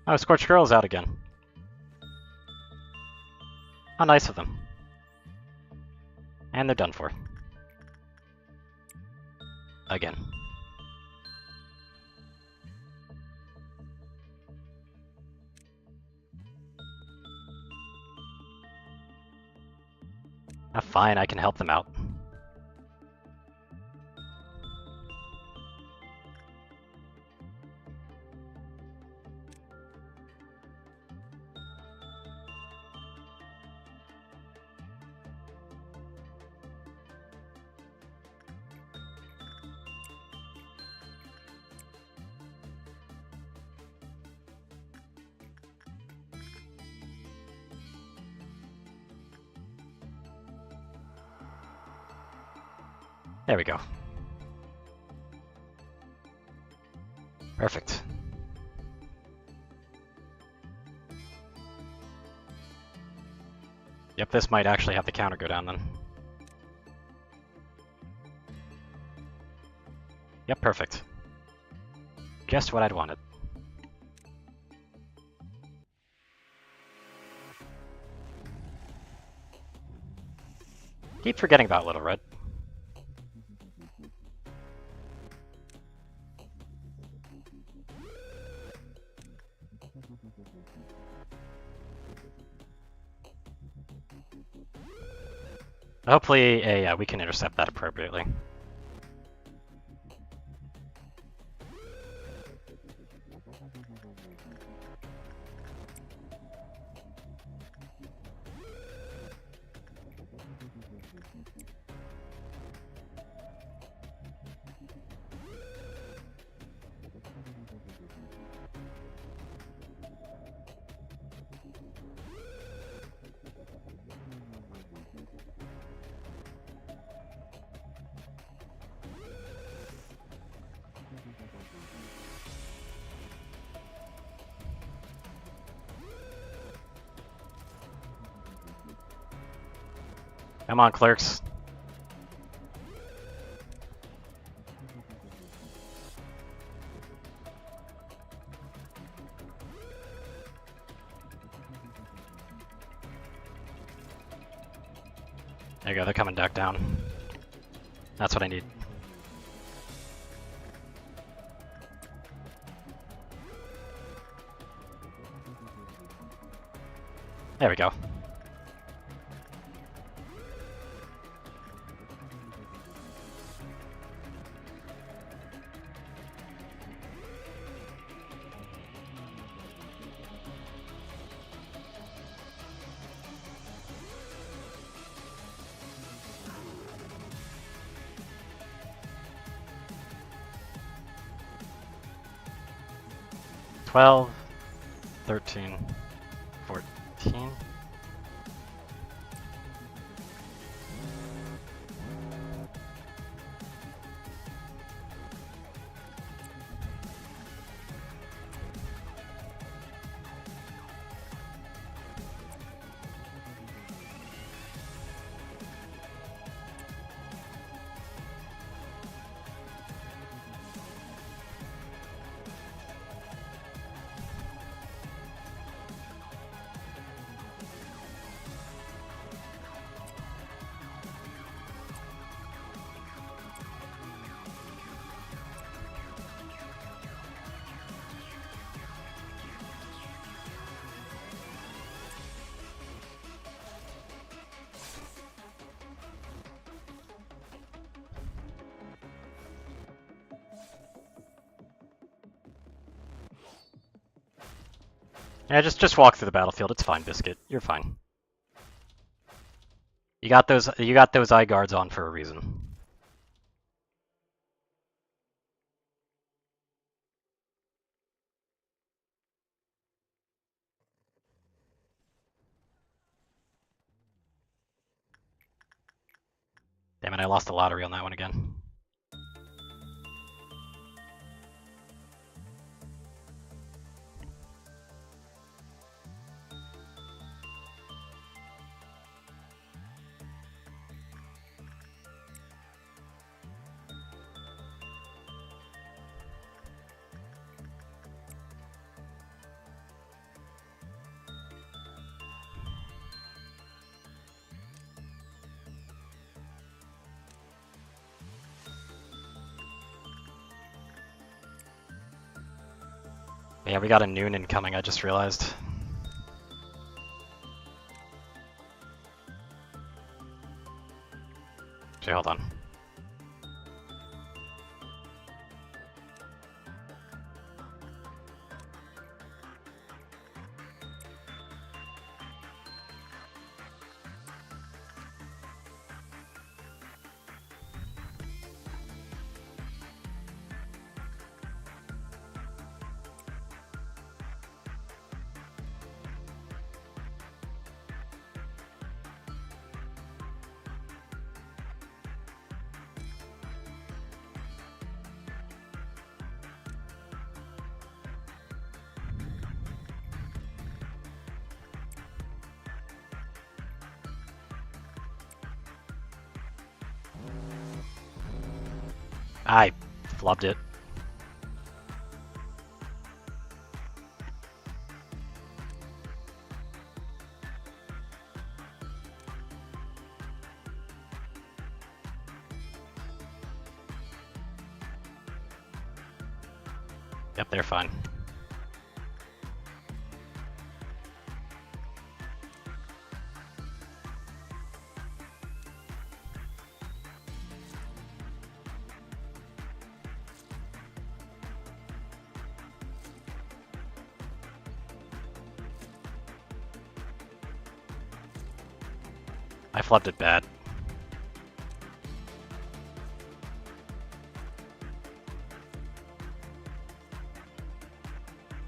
Speaker 1: Oh, Scorched Girl's out again. How nice of them. And they're done for. Again. Ah, fine, I can help them out. There we go. Perfect. Yep, this might actually have the counter go down then. Yep, perfect. Just what I'd wanted. Keep forgetting about Little Red. Hopefully, we can intercept that appropriately. Come on, clerks. There you go, they're coming back down. That's what I need. There we go. 12, 13, 14. Yeah, just walk through the battlefield. It's fine, Biscuit. You're fine. You got those eye guards on for a reason. Damn it, I lost the lottery on that one again. Yeah, we got a noon incoming, I just realized. Okay, hold on. I flubbed it. Yep, they're fine. I flubbed it bad.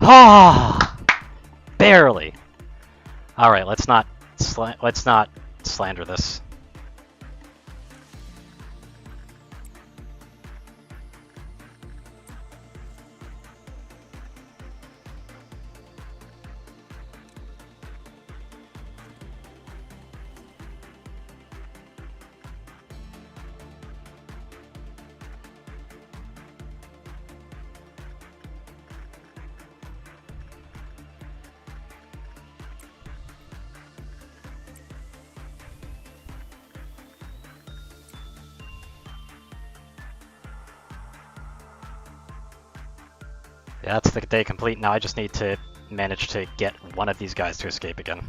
Speaker 1: Ah, barely. All right, let's not slander this. Yeah, that's the day complete. Now I just need to manage to get one of these guys to escape again.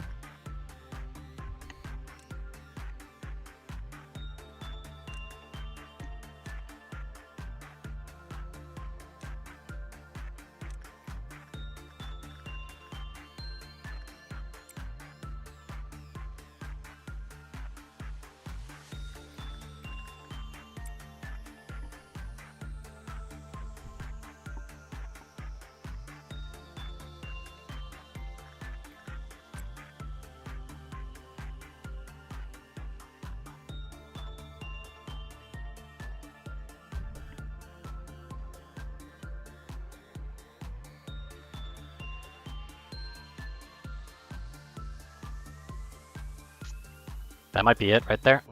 Speaker 1: That might be it right there.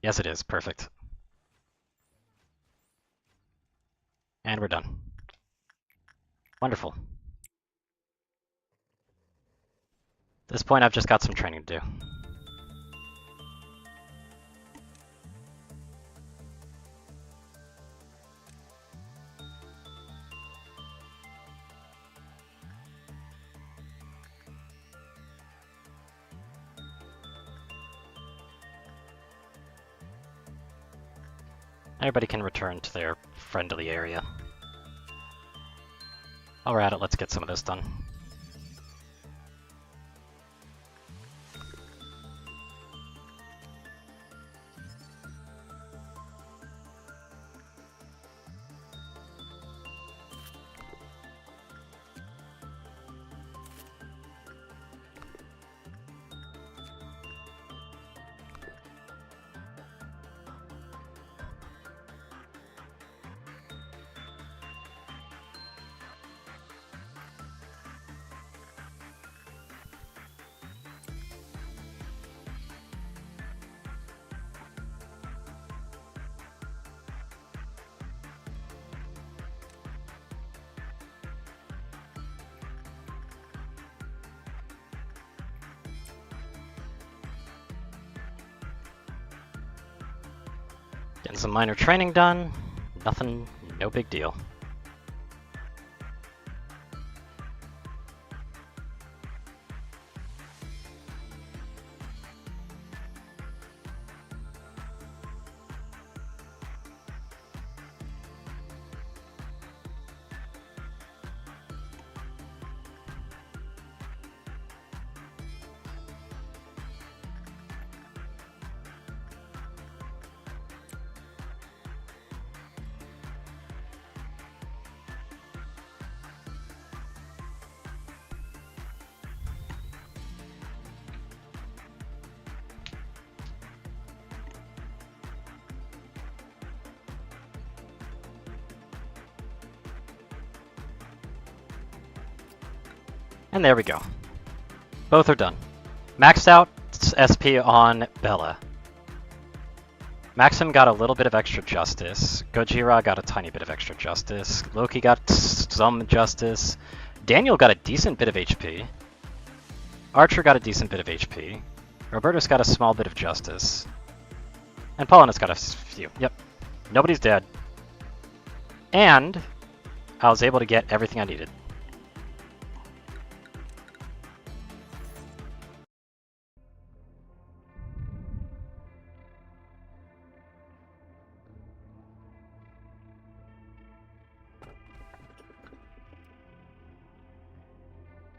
Speaker 1: Yes, it is. Perfect. And we're done. Wonderful. At this point, I've just got some training to do. Everybody can return to their friendly area. While we're at it, let's get some of this done. Getting some minor training done. Nothing, no big deal. And there we go. Both are done. Maxed out SP on Bella. Maxim got a little bit of extra justice. Gojira got a tiny bit of extra justice. Loki got some justice. Daniel got a decent bit of HP. Archer got a decent bit of HP. Roberto's got a small bit of justice. And Paulina's got a few. Yep. Nobody's dead. And I was able to get everything I needed.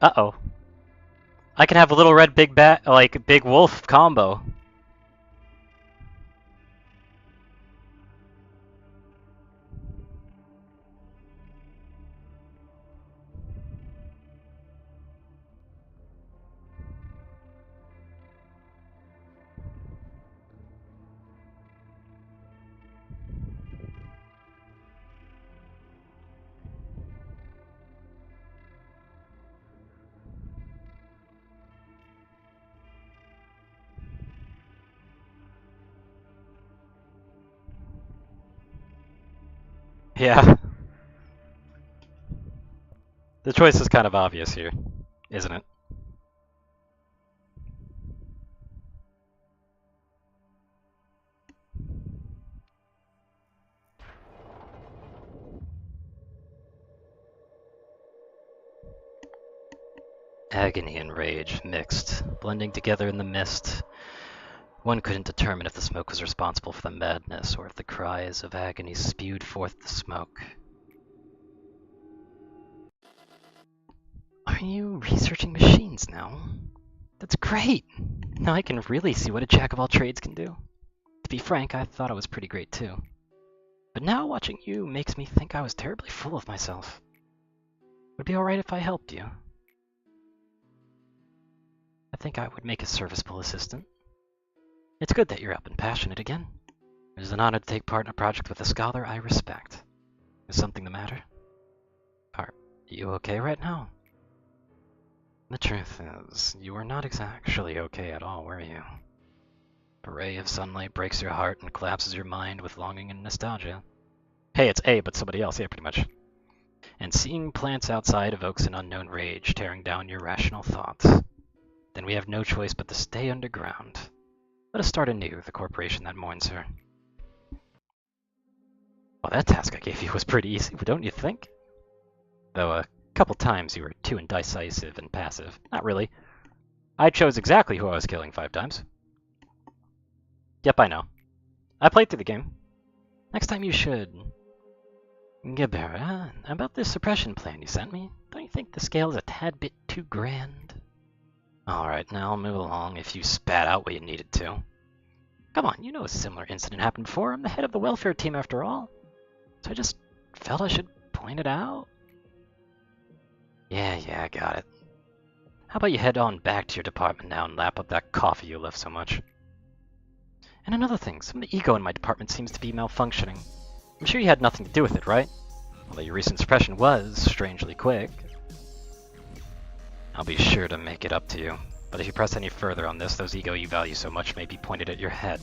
Speaker 1: Uh-oh. I can have a little red big bat, like big wolf combo. Yeah. The choice is kind of obvious here, isn't it? Agony and rage mixed, blending together in the mist. One couldn't determine if the smoke was responsible for the madness or if the cries of agony spewed forth the smoke. Are you researching machines now? That's great! Now I can really see what a jack of all trades can do. To be frank, I thought I was pretty great too. But now watching you makes me think I was terribly full of myself. Would it be alright if I helped you? I think I would make a serviceable assistant. It's good that you're up and passionate again. It is an honor to take part in a project with a scholar I respect. Is something the matter? Are you okay right now? The truth is, you were not actually okay at all, were you? A ray of sunlight breaks your heart and collapses your mind with longing and nostalgia. Hey, it's A, but somebody else, yeah, pretty much. And seeing plants outside evokes an unknown rage, tearing down your rational thoughts. Then we have no choice but to stay underground. Let us start anew, the corporation that mourns her. Well, that task I gave you was pretty easy, don't you think? Though a couple times you were too indecisive and passive. Not really. I chose exactly who I was killing 5 times. Yep, I know. I played through the game. Next time you should. Gabera, about this suppression plan you sent me, don't you think the scale is a tad bit too grand? Alright, now I'll move along if you spat out what you needed to. Come on, you know a similar incident happened before. I'm the head of the welfare team after all. So I just felt I should point it out. Yeah, I got it. How about you head on back to your department now and lap up that coffee you love so much? And another thing, some of the ego in my department seems to be malfunctioning. I'm sure you had nothing to do with it, right? Although your recent suppression was strangely quick. I'll be sure to make it up to you. But if you press any further on this, those ego you value so much may be pointed at your head.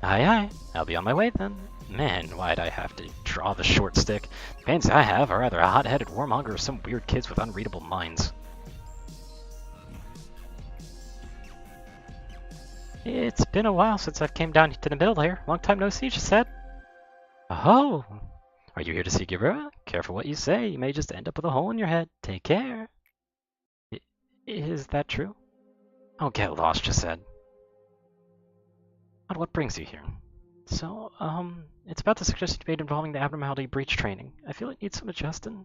Speaker 1: Aye, I'll be on my way then. Man, why'd I have to draw the short stick? The pains I have are either a hot-headed warmonger or some weird kids with unreadable minds. It's been a while since I've came down to the middle layer. Long time no see, she said. Oh, are you here to see Gibra? Careful what you say. You may just end up with a hole in your head. Take care. Is that true? Oh, get lost, she said. What brings you here? So, it's about the suggested debate involving the abnormality breach training. I feel it needs some adjusting.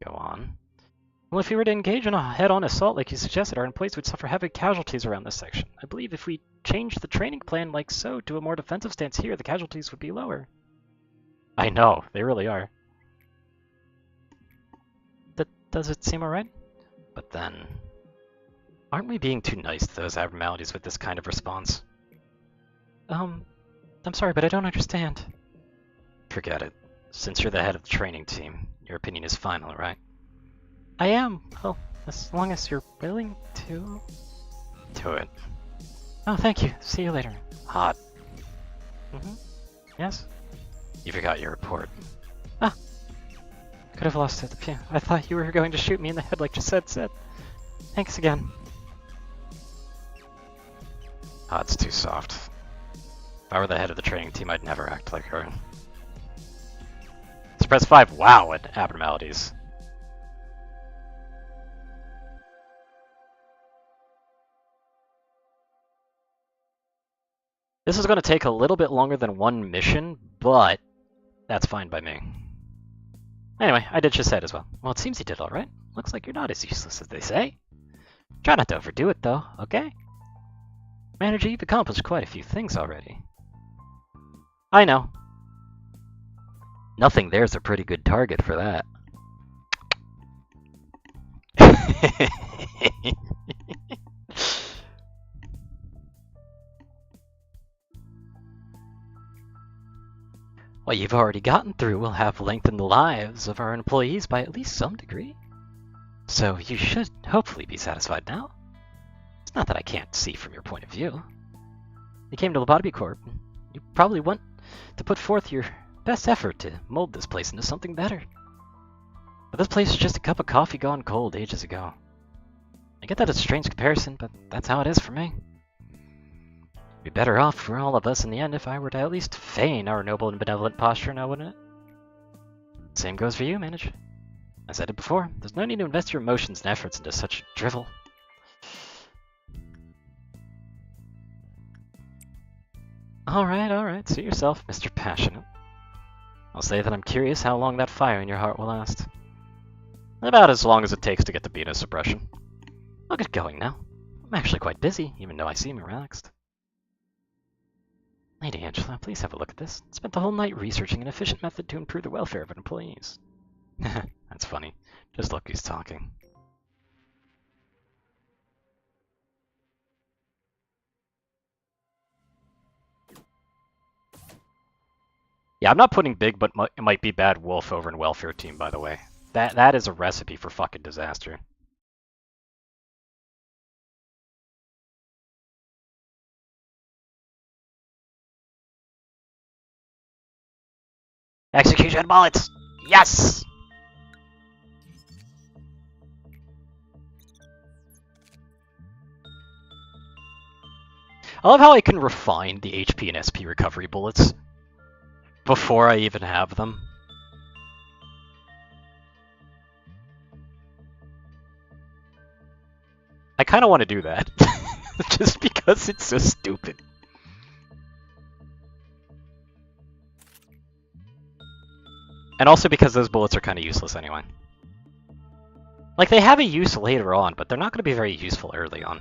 Speaker 1: Go on. Well, if we were to engage in a head-on assault like you suggested, our employees would suffer heavy casualties around this section. I believe if we changed the training plan like so to a more defensive stance here, the casualties would be lower. I know, they really are. Does it seem alright? But then, aren't we being too nice to those abnormalities with this kind of response? I'm sorry, but I don't understand. Forget it. Since you're the head of the training team, your opinion is final, right? I am. Well, as long as you're willing to. Do it. Oh, thank you. See you later. Hot. Yes? You forgot your report. Ah! Could have lost it. Phew. I thought you were going to shoot me in the head like Gisette said. Thanks again. Hot's too soft. If I were the head of the training team, I'd never act like her. Suppress 5, wow, at abnormalities. This is going to take a little bit longer than one mission, but that's fine by me. Anyway, I did just say it as well. Well, it seems you did alright. Looks like you're not as useless as they say. Try not to overdo it, though, okay? Manager, you've accomplished quite a few things already. I know. Nothing there's a pretty good target for that. What you've already gotten through will have lengthened the lives of our employees by at least some degree. So you should hopefully be satisfied now. It's not that I can't see from your point of view. You came to Lobotomy Corp. You probably want to put forth your best effort to mold this place into something better. But this place is just a cup of coffee gone cold ages ago. I get that it's a strange comparison, but that's how it is for me. It'd be better off for all of us in the end if I were to at least feign our noble and benevolent posture now, wouldn't it? Same goes for you, Manager. As I said it before, there's no need to invest your emotions and efforts into such drivel. Alright, suit yourself, Mr. Passionate. I'll say that I'm curious how long that fire in your heart will last. About as long as it takes to get to Beta suppression. I'll get going now. I'm actually quite busy, even though I seem relaxed. Lady Angela, please have a look at this. I spent the whole night researching an efficient method to improve the welfare of employees. That's funny. Just look who's talking. Yeah, I'm not putting big, but it might be bad wolf over in welfare team, by the way. That is a recipe for fucking disaster. Execution bullets! Yes! I love how I can refine the HP and SP recovery bullets before I even have them. I kind of want to do that, just because it's so stupid. And also because those bullets are kind of useless anyway. Like, they have a use later on, but they're not going to be very useful early on.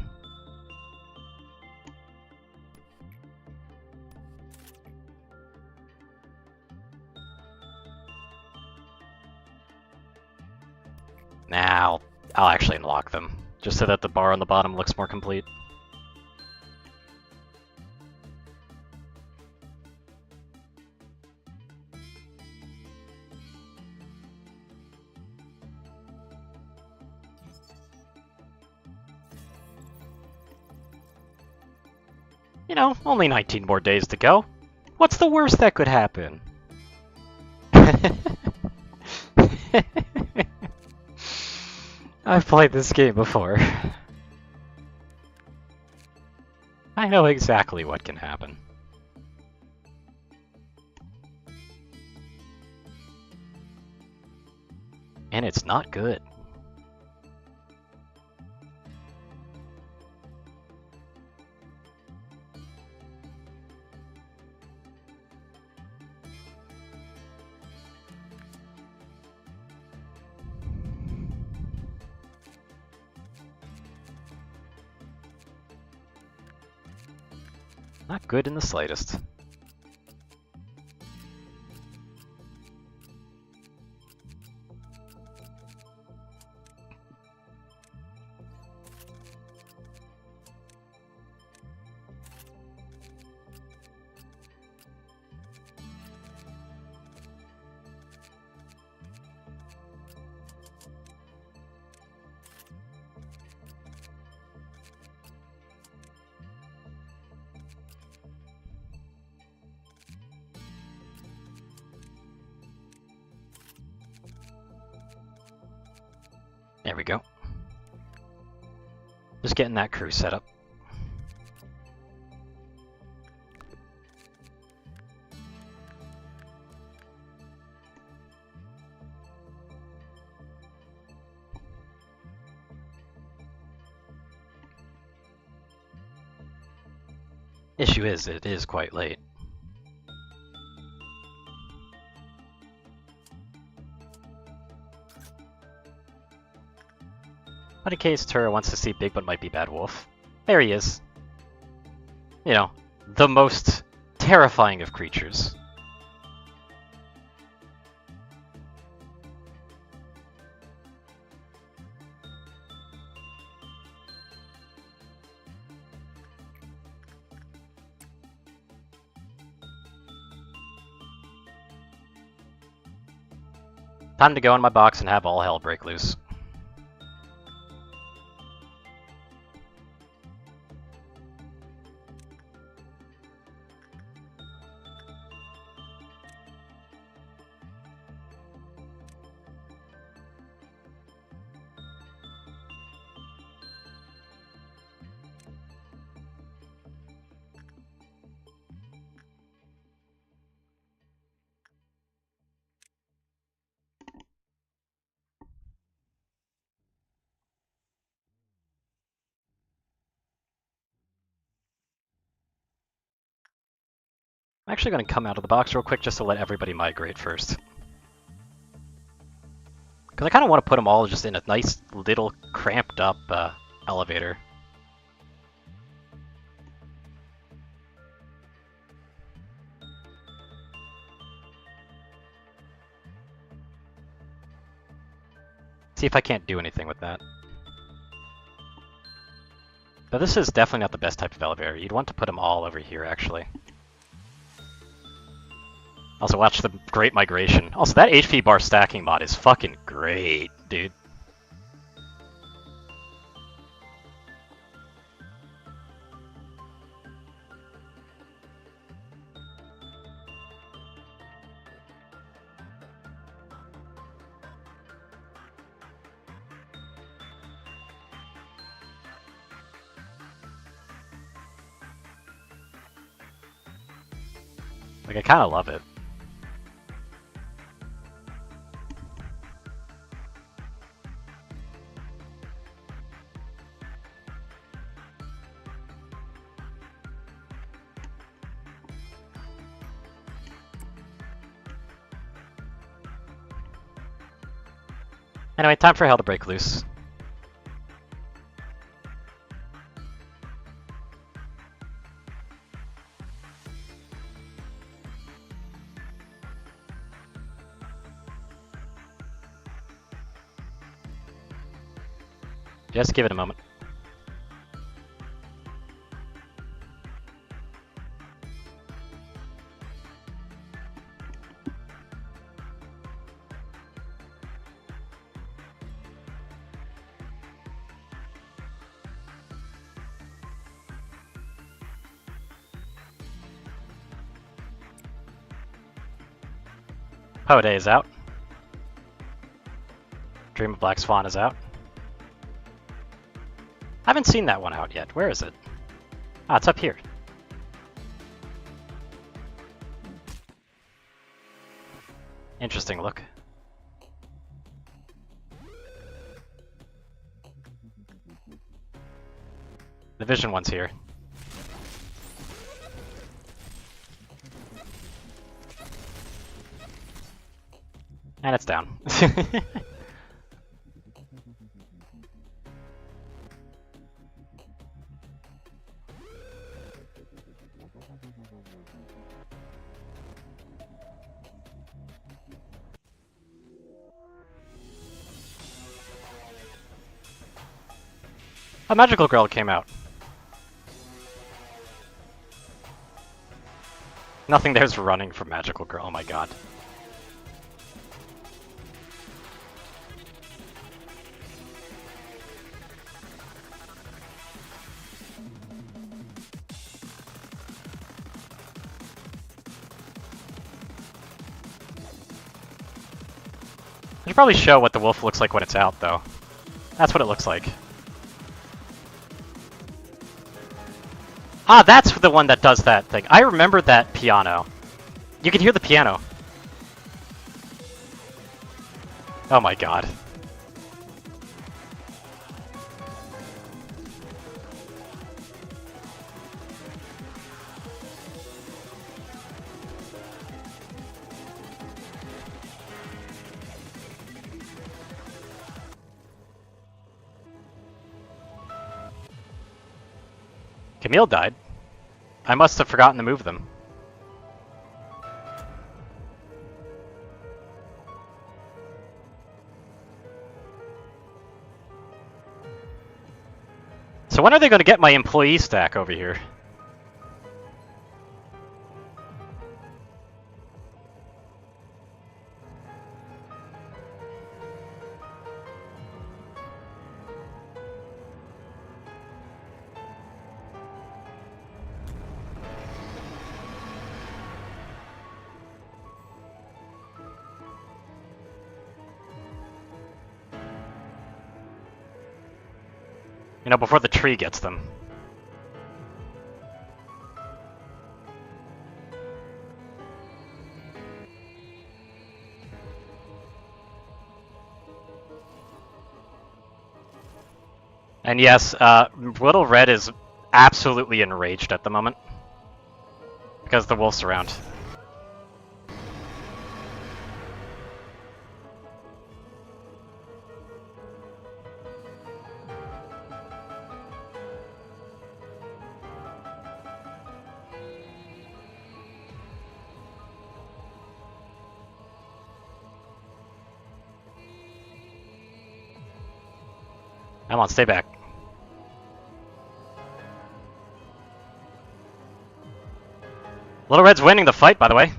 Speaker 1: Now, I'll actually unlock them, just so that the bar on the bottom looks more complete. You know, only 19 more days to go. What's the worst that could happen? I've played this game before. I know exactly what can happen. And it's not good. Not good in the slightest. There we go. Just getting that crew set up. Issue is, it is quite late. But in case Tura wants to see Big But Might Be Bad Wolf, there he is. You know, the most terrifying of creatures. Time to go in my box and have all hell break loose. I'm actually going to come out of the box real quick just to let everybody migrate first. Because I kind of want to put them all just in a nice little cramped up elevator. See if I can't do anything with that. But this is definitely not the best type of elevator. You'd want to put them all over here, actually. Also, watch the Great Migration. Also, that HP bar stacking mod is fucking great, dude. Like, I kind of love it. Anyway, time for hell to break loose. Just give it a moment. Poe Day is out. Dream of Black Swan is out. I haven't seen that one out yet. Where is it? Ah, it's up here. Interesting look. The Vision one's here. And it's down. A Magical Girl came out. Nothing there's running from Magical Girl, oh my god. I should probably show what the wolf looks like when it's out, though. That's what it looks like. Ah, that's the one that does that thing. I remember that piano. You can hear the piano. Oh my god. Camille died. I must have forgotten to move them. So when are they going to get my employee stack over here? You know, before the tree gets them. And yes, Little Red is absolutely enraged at the moment. Because the wolf's around. Come on, stay back. Little Red's winning the fight, by the way.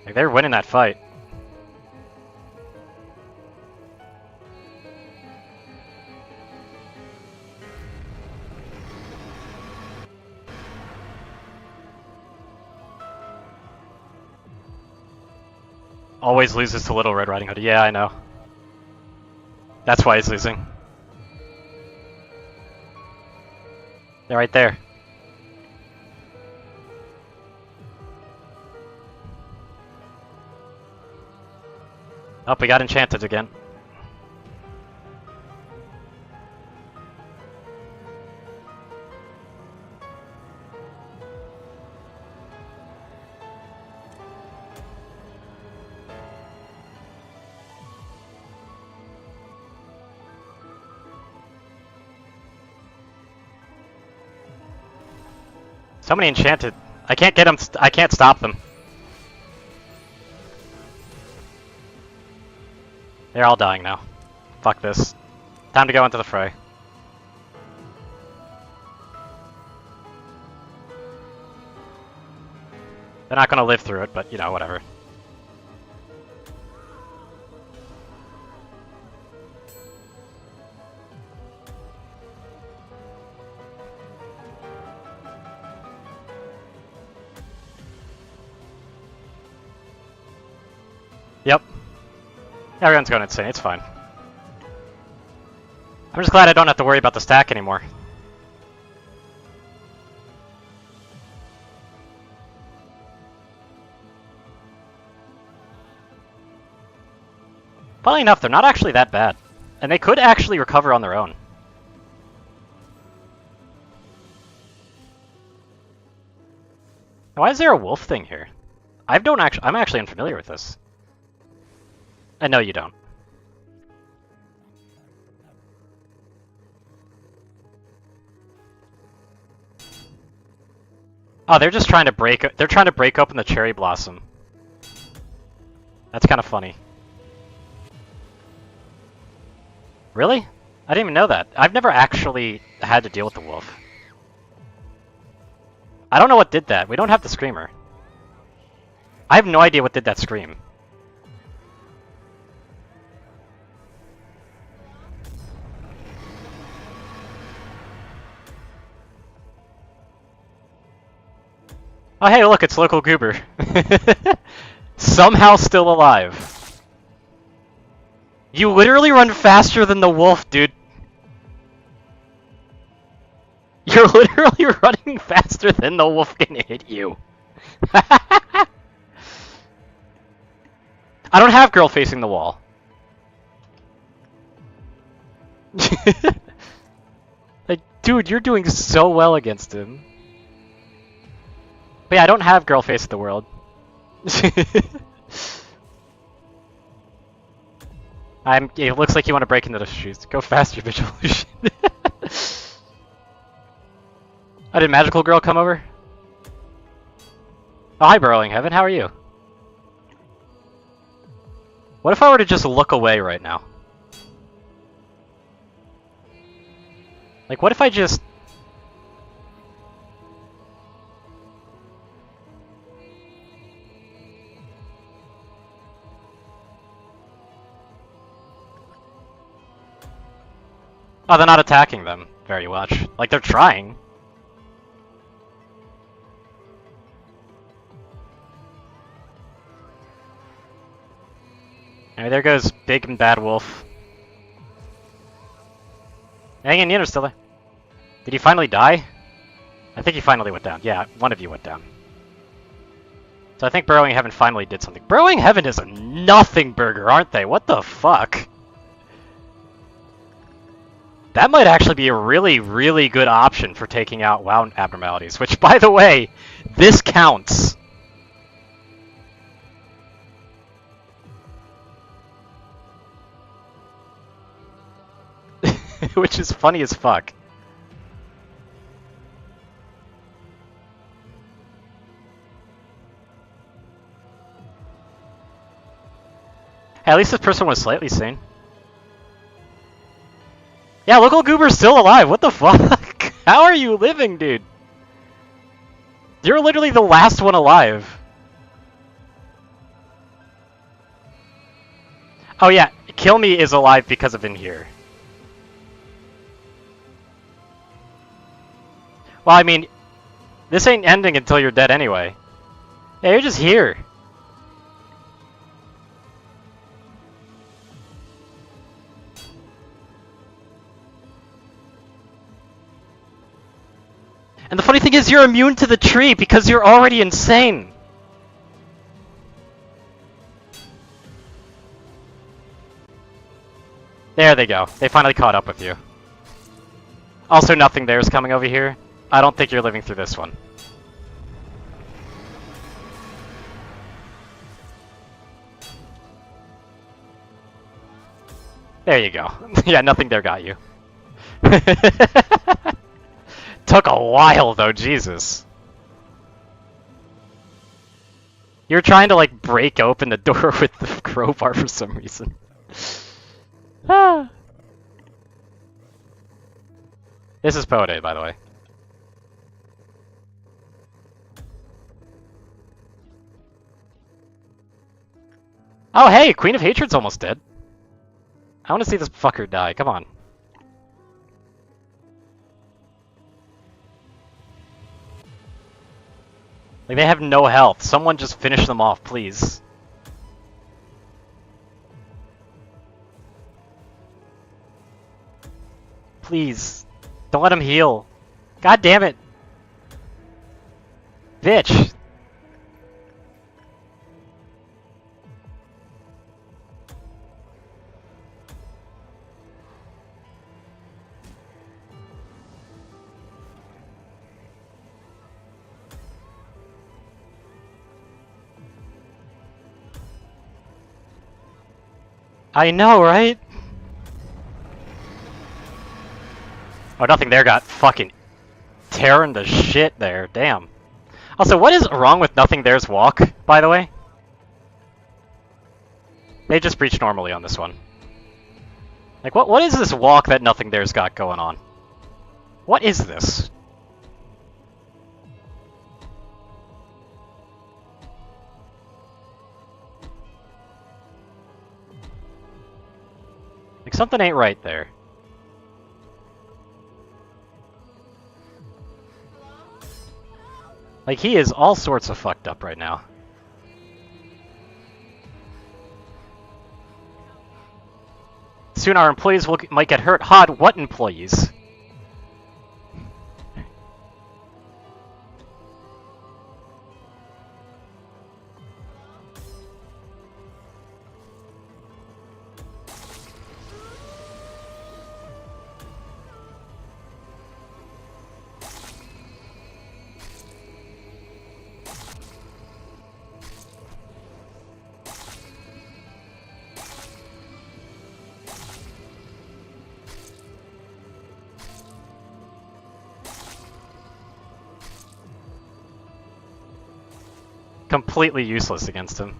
Speaker 1: Like, they're winning that fight. Always loses to Little Red Riding Hood. Yeah, I know. That's why he's losing. They're right there. Oh, we got enchanted again. So many enchanted. I can't get them. I can't stop them. They're all dying now. Fuck this. Time to go into the fray. They're not gonna live through it, but you know, whatever. Yep. Everyone's going insane, it's fine. I'm just glad I don't have to worry about the stack anymore. Funnily enough, they're not actually that bad. And they could actually recover on their own. Why is there a wolf thing here? I'm actually unfamiliar with this. I know you don't. Oh, they're just trying to they're trying to break open the cherry blossom. That's kind of funny. Really? I didn't even know that. I've never actually had to deal with the wolf. I don't know what did that. We don't have the screamer. I have no idea what did that scream. Oh hey, look, it's local goober. Somehow still alive. You literally run faster than the wolf, dude. You're literally running faster than the wolf can hit you. I don't have girl facing the wall. Like, dude, you're doing so well against him. But yeah, I don't have girl face the world. It looks like you want to break into the streets. Go faster, Vigillution. Oh, did Magical Girl come over? Oh, hi, Burrowing Heaven. How are you? What if I were to just look away right now? Like, what if I just... Oh, they're not attacking them very much. Like, they're trying. Alright, there goes Big and Bad Wolf. Hang in, Nina's still there. Did he finally die? I think he finally went down. Yeah, one of you went down. So I think Burrowing Heaven finally did something. Burrowing Heaven is a nothing burger, aren't they? What the fuck? That might actually be a really, really good option for taking out WoW abnormalities, which, by the way, this counts. Which is funny as fuck. Hey, at least this person was slightly sane. Yeah, local goober's still alive. What the fuck? How are you living, dude? You're literally the last one alive. Oh yeah, Kill Me is alive because of in here. Well, I mean, this ain't ending until you're dead anyway. Yeah, you're just here. funny thing is you're immune to the tree because you're already insane. There they go. They finally caught up with you. Also, nothing there's coming over here. I don't think you're living through this one. There you go. Yeah, nothing there got you. Took a while though, Jesus. You're trying to like break open the door with the crowbar for some reason. Ah. This is Pode, by the way. Oh hey, Queen of Hatred's almost dead. I want to see this fucker die, come on. Like, they have no health. Someone just finish them off, please. Please. Don't let him heal. God damn it. Bitch. I know, right? Oh, nothing there got fucking tearing the shit there. Damn. Also, what is wrong with nothing there's walk, by the way? They just breached normally on this one. Like, what is this walk that nothing there's got going on? What is this? Like, something ain't right there. Like, he is all sorts of fucked up right now. Soon our employees might get hurt. Hod, what employees? Completely useless against him.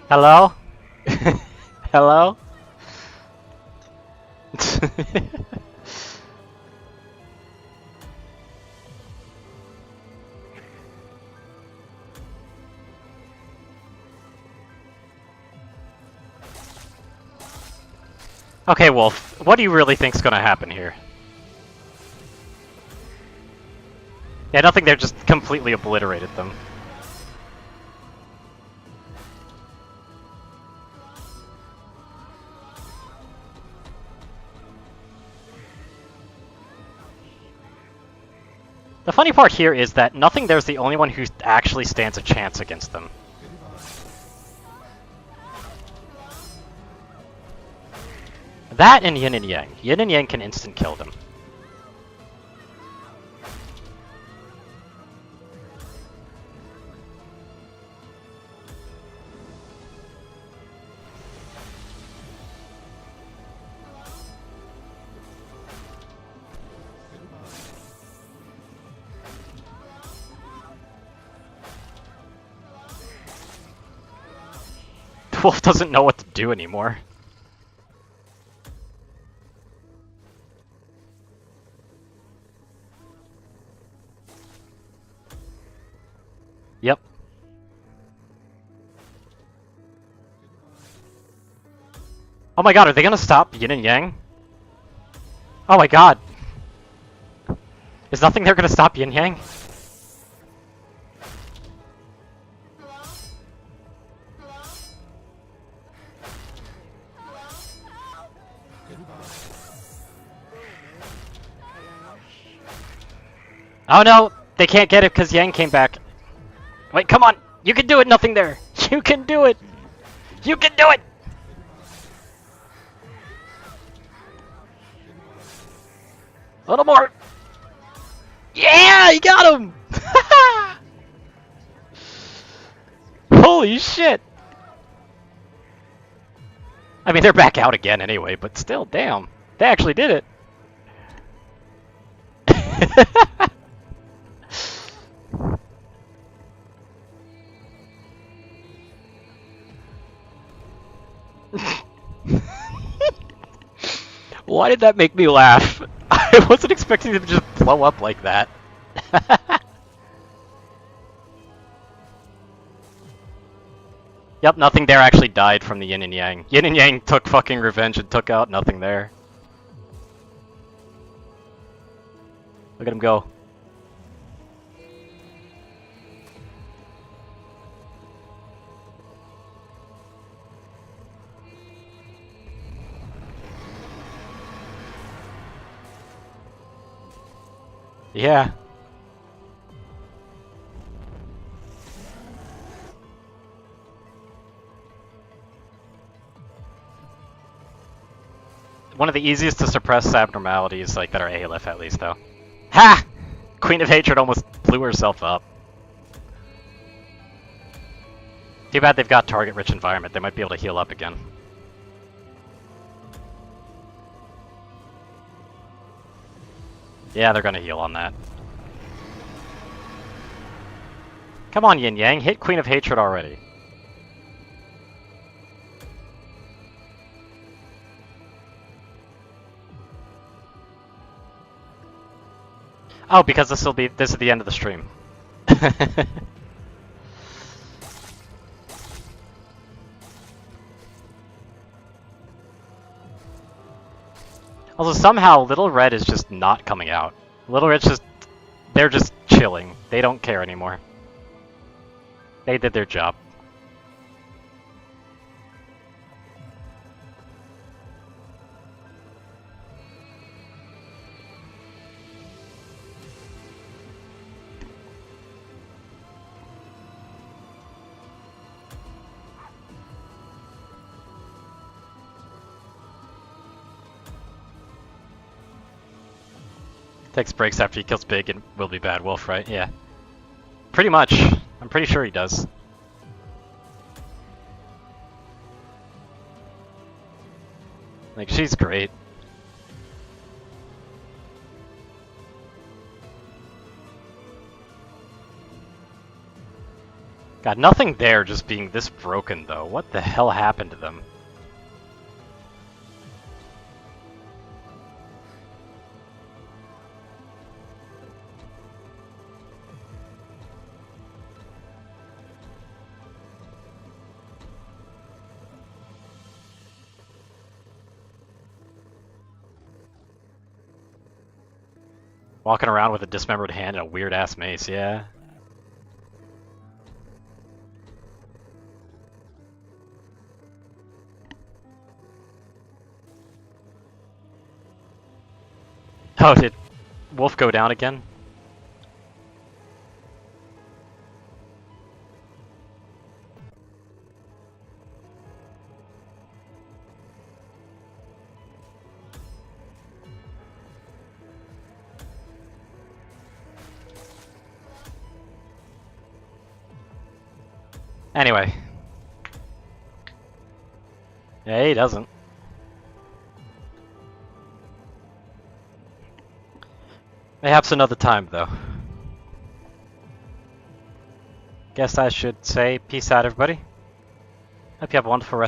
Speaker 1: Hello? Hello? Okay, Wolf, what do you really think's gonna happen here? Yeah, nothing there just completely obliterated them. The funny part here is that nothing there's the only one who actually stands a chance against them. That and Yin and Yang. Yin and Yang can instant kill them. Wolf doesn't know what to do anymore. Yep. Oh my god, are they gonna stop Yin and Yang? Oh my god! Is nothing there gonna stop Yin Yang? Oh no! They can't get it because Yang came back. Wait, come on! You can do it, nothing there! You can do it! You can do it! A little more! Yeah! You got him! Holy shit! I mean, they're back out again anyway, but still, damn. They actually did it! Why did that make me laugh? I wasn't expecting them to just blow up like that. Yep, nothing there actually died from the Yin and Yang. Yin and Yang took fucking revenge and took out nothing there. Look at him go. Yeah. One of the easiest to suppress abnormalities like that are ALF at least though. Ha! Queen of Hatred almost blew herself up. Too bad they've got target-rich environment. They might be able to heal up again. Yeah, they're gonna heal on that. Come on, Yin Yang, hit Queen of Hatred already. Oh, because this is the end of the stream. Also, somehow Little Red is just not coming out. Little Red's they're just chilling. They don't care anymore. They did their job. Takes breaks after he kills Big and will be Bad Wolf, right? Yeah. Pretty much. I'm pretty sure he does. Like, she's great. God, nothing there just being this broken, though. What the hell happened to them? Walking around with a dismembered hand and a weird-ass mace, yeah. Oh, did Wolf go down again? Anyway. Yeah, he doesn't. Mayhaps another time, though. Guess I should say peace out, everybody. Hope you have a wonderful rest.